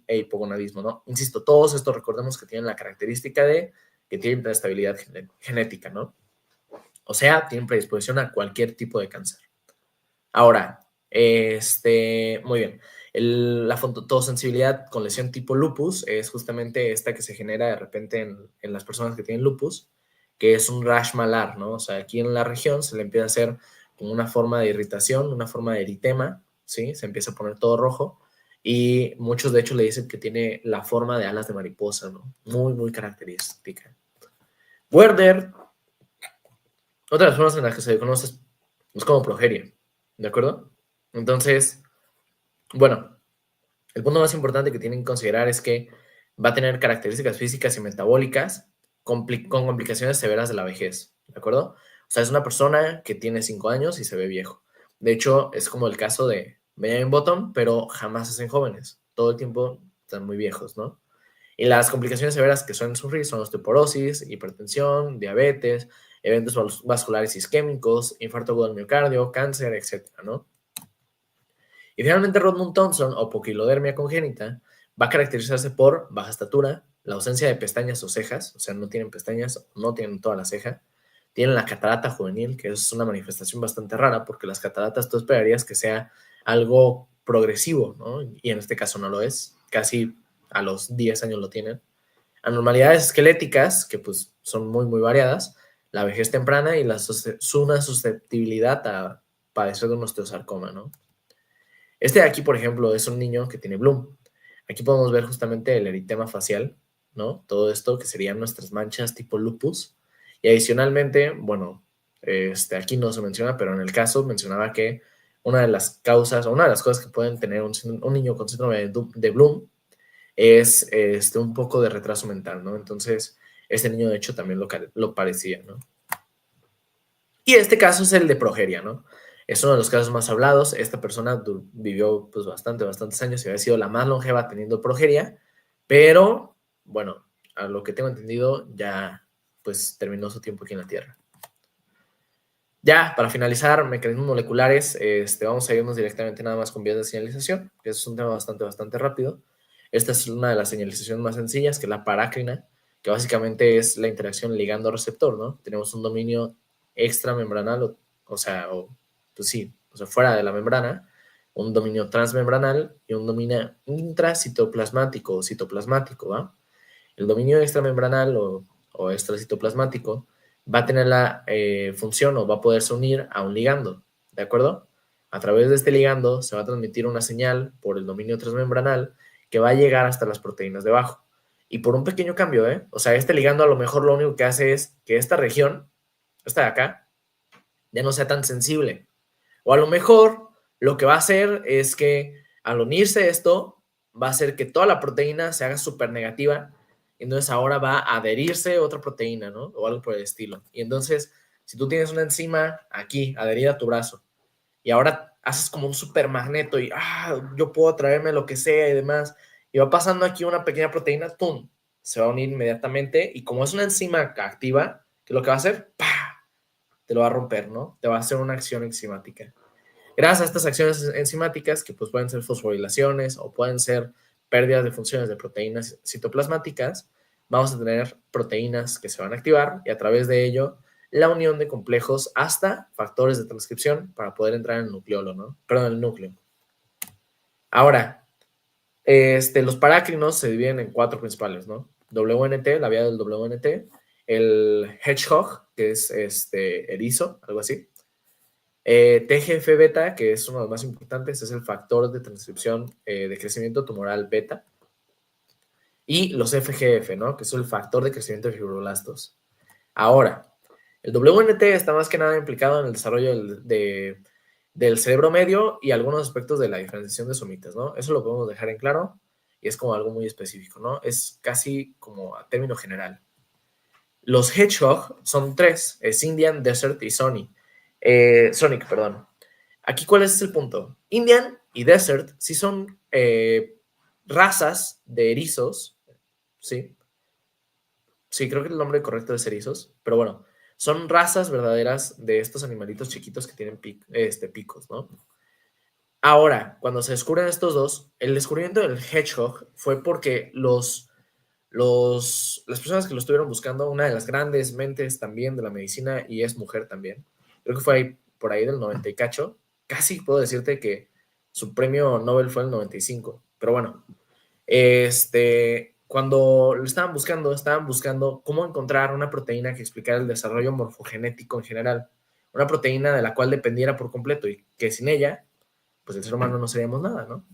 e hipogonadismo, ¿no? Insisto, todos estos recordemos que tienen la característica de que tienen inestabilidad genética, ¿no? O sea, tienen predisposición a cualquier tipo de cáncer. Ahora, muy bien. La fotosensibilidad con lesión tipo lupus es justamente esta que se genera de repente en las personas que tienen lupus, que es un rash malar, ¿no? O sea, aquí en la región se le empieza a hacer como una forma de irritación, una forma de eritema, ¿sí? Se empieza a poner todo rojo y muchos de hecho le dicen que tiene la forma de alas de mariposa, ¿no? Muy, muy característica. Werder, otra de las formas en las que se conoce es como progeria, ¿de acuerdo? Entonces, bueno, el punto más importante que tienen que considerar es que va a tener características físicas y metabólicas con complicaciones severas de la vejez, ¿de acuerdo? O sea, es una persona que tiene 5 años y se ve viejo. De hecho, es como el caso de Benjamin Button, pero jamás hacen jóvenes. Todo el tiempo están muy viejos, ¿no? Y las complicaciones severas que suelen sufrir son osteoporosis, hipertensión, diabetes, eventos vasculares isquémicos, infarto agudo del miocardio, cáncer, etcétera, ¿no? Y finalmente Rodmund Thompson o poquilodermia congénita va a caracterizarse por baja estatura, la ausencia de pestañas o cejas, o sea, no tienen pestañas, no tienen toda la ceja, tienen la catarata juvenil, que es una manifestación bastante rara, porque las cataratas tú esperarías que sea algo progresivo, ¿no? Y en este caso no lo es, casi a los 10 años lo tienen. Anormalidades esqueléticas, que pues son muy, muy variadas, la vejez temprana y una susceptibilidad a padecer de un osteosarcoma, ¿no? Este de aquí, por ejemplo, es un niño que tiene Bloom. Aquí podemos ver justamente el eritema facial, ¿no? Todo esto que serían nuestras manchas tipo lupus. Y adicionalmente, bueno, aquí no se menciona, pero en el caso mencionaba que una de las causas, o una de las cosas que pueden tener un niño con síndrome de Bloom es un poco de retraso mental, ¿no? Entonces, este niño de hecho también lo parecía, ¿no? Y este caso es el de progeria, ¿no? Es uno de los casos más hablados. Esta persona vivió pues bastantes años y había sido la más longeva teniendo progeria, pero bueno, a lo que tengo entendido ya pues terminó su tiempo aquí en la Tierra. Ya, para finalizar, mecanismos moleculares, vamos a irnos directamente nada más con vías de señalización, que es un tema bastante rápido. Esta es una de las señalizaciones más sencillas, que es la parácrina, que básicamente es la interacción ligando-receptor, ¿no? Tenemos un dominio extramembranal, pues sí, o sea, fuera de la membrana, un dominio transmembranal y un dominio intracitoplasmático o citoplasmático, ¿va? El dominio extramembranal o extracitoplasmático va a tener la función o va a poderse unir a un ligando, ¿de acuerdo? A través de este ligando se va a transmitir una señal por el dominio transmembranal que va a llegar hasta las proteínas de abajo. Y por un pequeño cambio, ¿eh? O sea, este ligando a lo mejor lo único que hace es que esta región, esta de acá, ya no sea tan sensible. O a lo mejor lo que va a hacer es que al unirse esto, va a hacer que toda la proteína se haga súper negativa. Entonces ahora va a adherirse otra proteína, ¿no? O algo por el estilo. Y entonces, si tú tienes una enzima aquí, adherida a tu brazo, y ahora haces como un super magneto y yo puedo traerme lo que sea y demás, y va pasando aquí una pequeña proteína, ¡tum! Se va a unir inmediatamente. Y como es una enzima activa, ¿qué es lo que va a hacer? ¡Pah! Te lo va a romper, ¿no? Te va a hacer una acción enzimática. Gracias a estas acciones enzimáticas, que pues pueden ser fosforilaciones o pueden ser pérdidas de funciones de proteínas citoplasmáticas, vamos a tener proteínas que se van a activar y a través de ello la unión de complejos hasta factores de transcripción para poder entrar en el nucleolo, ¿no? Perdón, el núcleo. Ahora, los parácrinos se dividen en 4 principales, ¿no? WNT, la vía del WNT, el hedgehog, que es erizo, algo así. TGF-beta, que es uno de los más importantes, es el factor de transcripción de crecimiento tumoral beta. Y los FGF, ¿no? Que es el factor de crecimiento de fibroblastos. Ahora, el WNT está más que nada implicado en el desarrollo del cerebro medio y algunos aspectos de la diferenciación de somitas, ¿no? Eso lo podemos dejar en claro y es como algo muy específico, ¿no? Es casi como a término general. Los hedgehog son 3, es Indian, Desert y Sonic, perdón. Aquí, ¿cuál es el punto? Indian y Desert sí son razas de erizos, ¿sí? Sí, creo que el nombre correcto es erizos, pero bueno, son razas verdaderas de estos animalitos chiquitos que tienen picos, ¿no? Ahora, cuando se descubren estos dos, el descubrimiento del hedgehog fue porque las personas que lo estuvieron buscando, una de las grandes mentes también de la medicina y es mujer también, creo que fue ahí, por ahí del 90 y cacho, casi puedo decirte que su premio Nobel fue en el 95, pero bueno, cuando lo estaban buscando cómo encontrar una proteína que explicara el desarrollo morfogenético en general, una proteína de la cual dependiera por completo y que sin ella, pues el ser humano no seríamos nada, ¿no?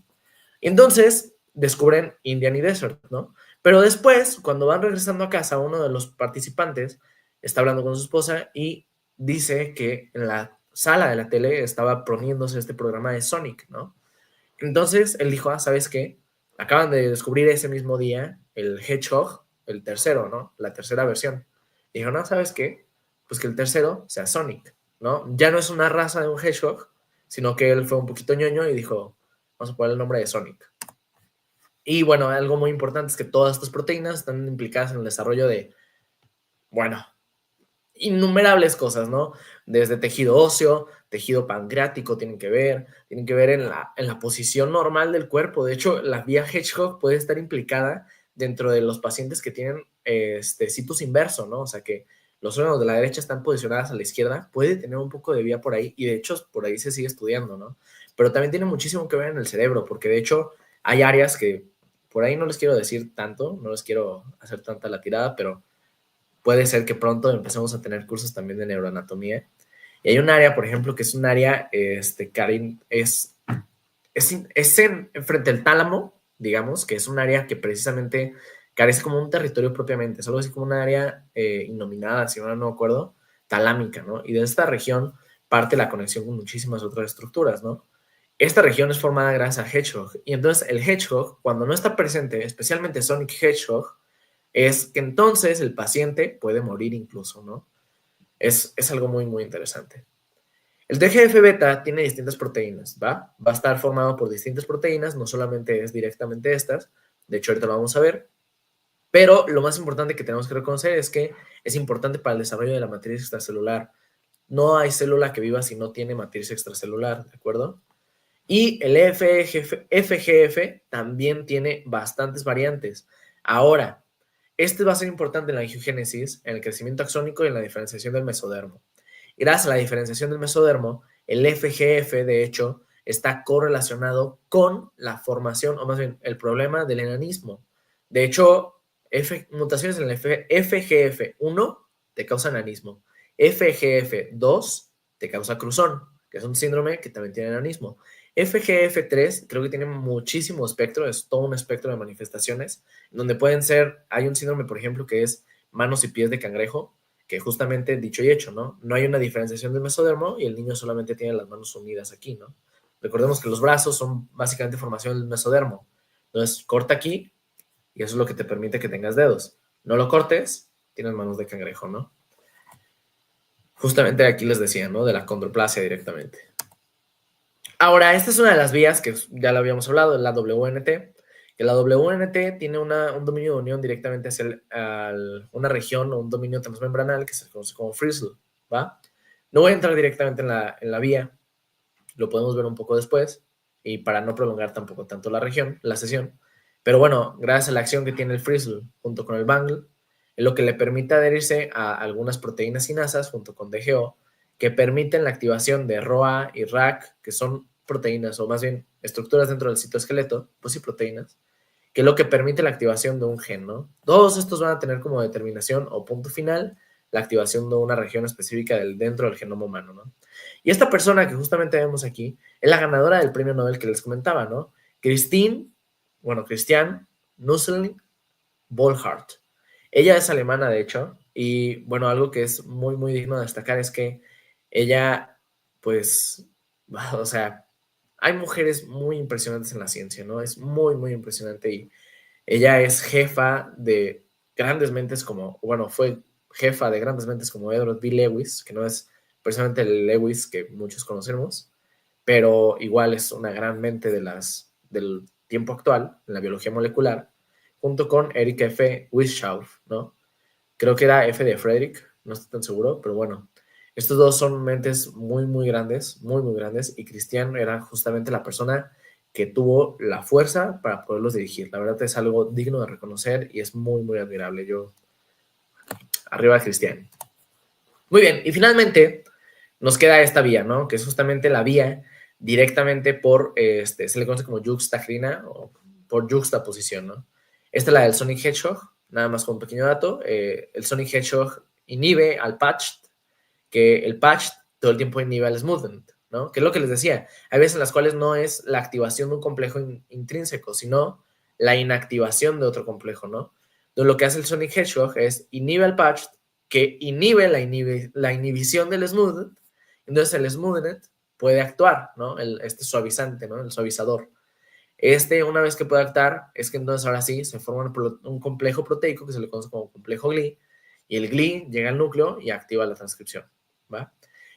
Y entonces descubren Indian y Desert, ¿no? Pero después, cuando van regresando a casa, uno de los participantes está hablando con su esposa y dice que en la sala de la tele estaba poniéndose este programa de Sonic, ¿no? Entonces él dijo, ¿sabes qué? Acaban de descubrir ese mismo día el Hedgehog, el tercero, ¿no? La tercera versión. Y dijo, no, ¿sabes qué? Pues que el tercero sea Sonic, ¿no? Ya no es una raza de un Hedgehog, sino que él fue un poquito ñoño y dijo, vamos a poner el nombre de Sonic. Y bueno, algo muy importante es que todas estas proteínas están implicadas en el desarrollo de, bueno, innumerables cosas, ¿no? Desde tejido óseo, tejido pancreático tienen que ver en la posición normal del cuerpo. De hecho, la vía Hedgehog puede estar implicada dentro de los pacientes que tienen situs inverso, ¿no? O sea que los órganos de la derecha están posicionados a la izquierda, puede tener un poco de vía por ahí y de hecho por ahí se sigue estudiando, ¿no? Pero también tiene muchísimo que ver en el cerebro, porque de hecho hay áreas que por ahí no les quiero decir tanto, no les quiero hacer tanta la tirada, pero puede ser que pronto empecemos a tener cursos también de neuroanatomía. Y hay un área, por ejemplo, que es un área, Karin, frente al tálamo, digamos, que es un área que precisamente carece como un territorio propiamente, es algo así como un área innominada, si no me acuerdo, talámica, ¿no? Y de esta región parte la conexión con muchísimas otras estructuras, ¿no? Esta región es formada gracias a Hedgehog, y entonces el Hedgehog, cuando no está presente, especialmente Sonic Hedgehog, es que entonces el paciente puede morir incluso, ¿no? Es algo muy, muy interesante. El TGF-beta tiene distintas proteínas, ¿va? Va a estar formado por distintas proteínas, no solamente es directamente estas, de hecho ahorita lo vamos a ver, pero lo más importante que tenemos que reconocer es que es importante para el desarrollo de la matriz extracelular. No hay célula que viva si no tiene matriz extracelular, ¿de acuerdo? Y el FGF también tiene bastantes variantes. Ahora, este va a ser importante en la angiogénesis, en el crecimiento axónico y en la diferenciación del mesodermo. Gracias a la diferenciación del mesodermo, el FGF, de hecho, está correlacionado con la formación, o más bien, el problema del enanismo. De hecho, mutaciones en el FGF1 te causan enanismo. FGF2 te causa cruzón, que es un síndrome que también tiene enanismo. FGF3 creo que tiene muchísimo espectro, es todo un espectro de manifestaciones, donde pueden ser, hay un síndrome, por ejemplo, que es manos y pies de cangrejo, que justamente dicho y hecho, ¿no? No hay una diferenciación del mesodermo y el niño solamente tiene las manos unidas aquí, ¿no? Recordemos que los brazos son básicamente formación del mesodermo. Entonces, corta aquí y eso es lo que te permite que tengas dedos. No lo cortes, tienes manos de cangrejo, ¿no? Justamente aquí les decía, ¿no? De la condroplasia directamente. Ahora, esta es una de las vías que ya lo habíamos hablado, la WNT, que la WNT tiene un dominio de unión directamente hacia una región o un dominio transmembranal que se conoce como Frizzle, ¿va? No voy a entrar directamente en la vía, lo podemos ver un poco después y para no prolongar tampoco tanto la sesión. Pero bueno, gracias a la acción que tiene el Frizzle junto con el Bangle, es lo que le permite adherirse a algunas proteínas sinasas junto con DGO que permiten la activación de ROA y RAC, que son proteínas o más bien estructuras dentro del citoesqueleto, pues sí, proteínas, que es lo que permite la activación de un gen, ¿no? Todos estos van a tener como determinación o punto final la activación de una región específica dentro del genoma humano, ¿no? Y esta persona que justamente vemos aquí es la ganadora del premio Nobel que les comentaba, ¿no? Christiane Nussling Bollhardt. Ella es alemana, de hecho, y bueno, algo que es muy, muy digno de destacar es que ella, pues, o sea, hay mujeres muy impresionantes en la ciencia, ¿no? Es muy, muy impresionante y ella es jefa de grandes mentes como, bueno, fue jefa de grandes mentes como Edward B. Lewis, que no es precisamente el Lewis que muchos conocemos, pero igual es una gran mente del tiempo actual en la biología molecular, junto con Eric F. Wischoff, ¿no? Creo que era F de Frederick, no estoy tan seguro, pero bueno, estos dos son mentes muy, muy grandes, muy, muy grandes, y Cristian era justamente la persona que tuvo la fuerza para poderlos dirigir. La verdad es algo digno de reconocer y es muy, muy admirable. Yo, arriba Cristian. Muy bien, y finalmente nos queda esta vía, ¿no? Que es justamente la vía directamente se le conoce como juxtacrina o por juxtaposición, ¿no? Esta es la del Sonic Hedgehog, nada más con un pequeño dato. El Sonic Hedgehog inhibe al patch, que el patch todo el tiempo inhibe al smoothment, ¿no? Que es lo que les decía. Hay veces en las cuales no es la activación de un complejo intrínseco, sino la inactivación de otro complejo, ¿no? Entonces lo que hace el Sonic Hedgehog es inhibe al patch, que inhibe la inhibición del smoothment. Entonces el smoothnet puede actuar, ¿no? Este suavizante, ¿no? El suavizador. Una vez que puede actuar, es que entonces ahora sí se forma un complejo proteico que se le conoce como complejo GLI, y el GLI llega al núcleo y activa la transcripción, ¿va?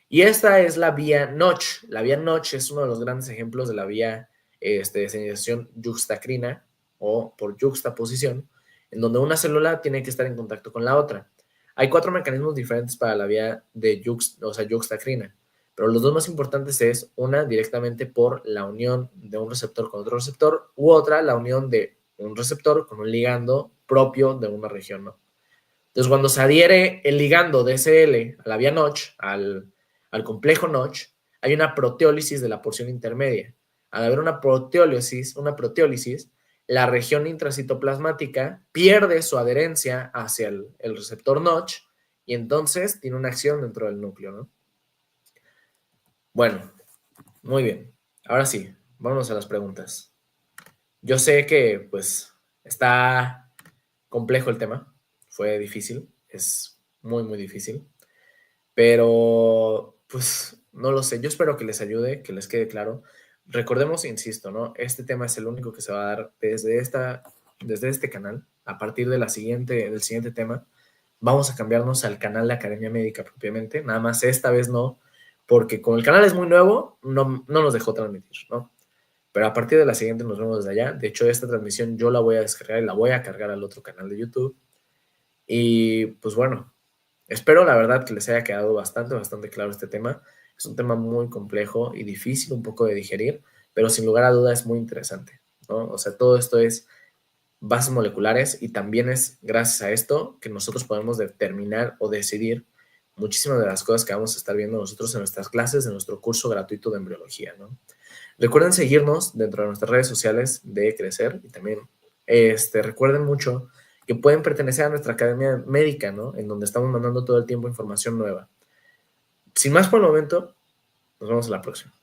Y esta es la vía Notch. La vía Notch es uno de los grandes ejemplos de la vía de señalización juxtacrina o por juxtaposición, en donde una célula tiene que estar en contacto con la otra. Hay 4 mecanismos diferentes para la vía de juxtacrina, pero los dos más importantes es una directamente por la unión de un receptor con otro receptor u otra la unión de un receptor con un ligando propio de una región, ¿no? Entonces, cuando se adhiere el ligando DSL a la vía Notch, al complejo Notch, hay una proteólisis de la porción intermedia. Al haber una proteólisis, la región intracitoplasmática pierde su adherencia hacia el receptor Notch y entonces tiene una acción dentro del núcleo, ¿no? Bueno, muy bien. Ahora sí, vámonos a las preguntas. Yo sé que, pues, está complejo el tema. Fue difícil. Es muy, muy difícil. Pero, pues, no lo sé. Yo espero que les ayude, que les quede claro. Recordemos, insisto, ¿no? Este tema es el único que se va a dar desde este canal. A partir del siguiente tema, vamos a cambiarnos al canal de Academia Médica propiamente. Nada más esta vez no, porque como el canal es muy nuevo, no nos dejó transmitir, ¿no? Pero a partir de la siguiente nos vemos desde allá. De hecho, esta transmisión yo la voy a descargar y la voy a cargar al otro canal de YouTube. Y pues bueno, espero la verdad que les haya quedado bastante, bastante claro este tema. Es un tema muy complejo y difícil un poco de digerir, pero sin lugar a duda es muy interesante, ¿no? O sea, todo esto es bases moleculares y también es gracias a esto que nosotros podemos determinar o decidir muchísimas de las cosas que vamos a estar viendo nosotros en nuestras clases, en nuestro curso gratuito de embriología, ¿no? Recuerden seguirnos dentro de nuestras redes sociales de Crecer y también recuerden mucho que pueden pertenecer a nuestra academia médica, ¿no? En donde estamos mandando todo el tiempo información nueva. Sin más por el momento, nos vemos en la próxima.